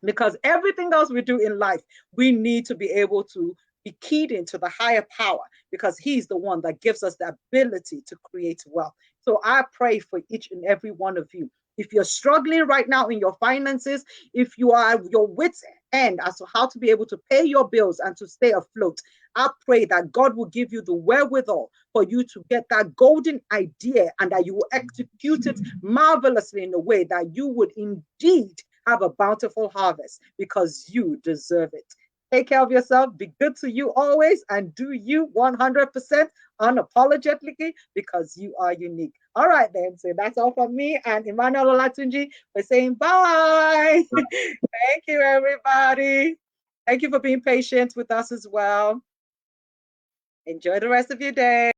because everything else we do in life, we need to be able to be keyed into the higher power, because he's the one that gives us the ability to create wealth. So I pray for each and every one of you. If you're struggling right now in your finances, if you are your wits end as to how to be able to pay your bills and to stay afloat, I pray that God will give you the wherewithal for you to get that golden idea, and that you will execute it marvelously in a way that you would indeed have a bountiful harvest, because you deserve it. Take care of yourself, be good to you always, and do you 100% unapologetically, because you are unique. All right, then. So that's all from me and Emmanuel Olatunji. We're saying bye. Thank you, everybody. Thank you for being patient with us as well. Enjoy the rest of your day.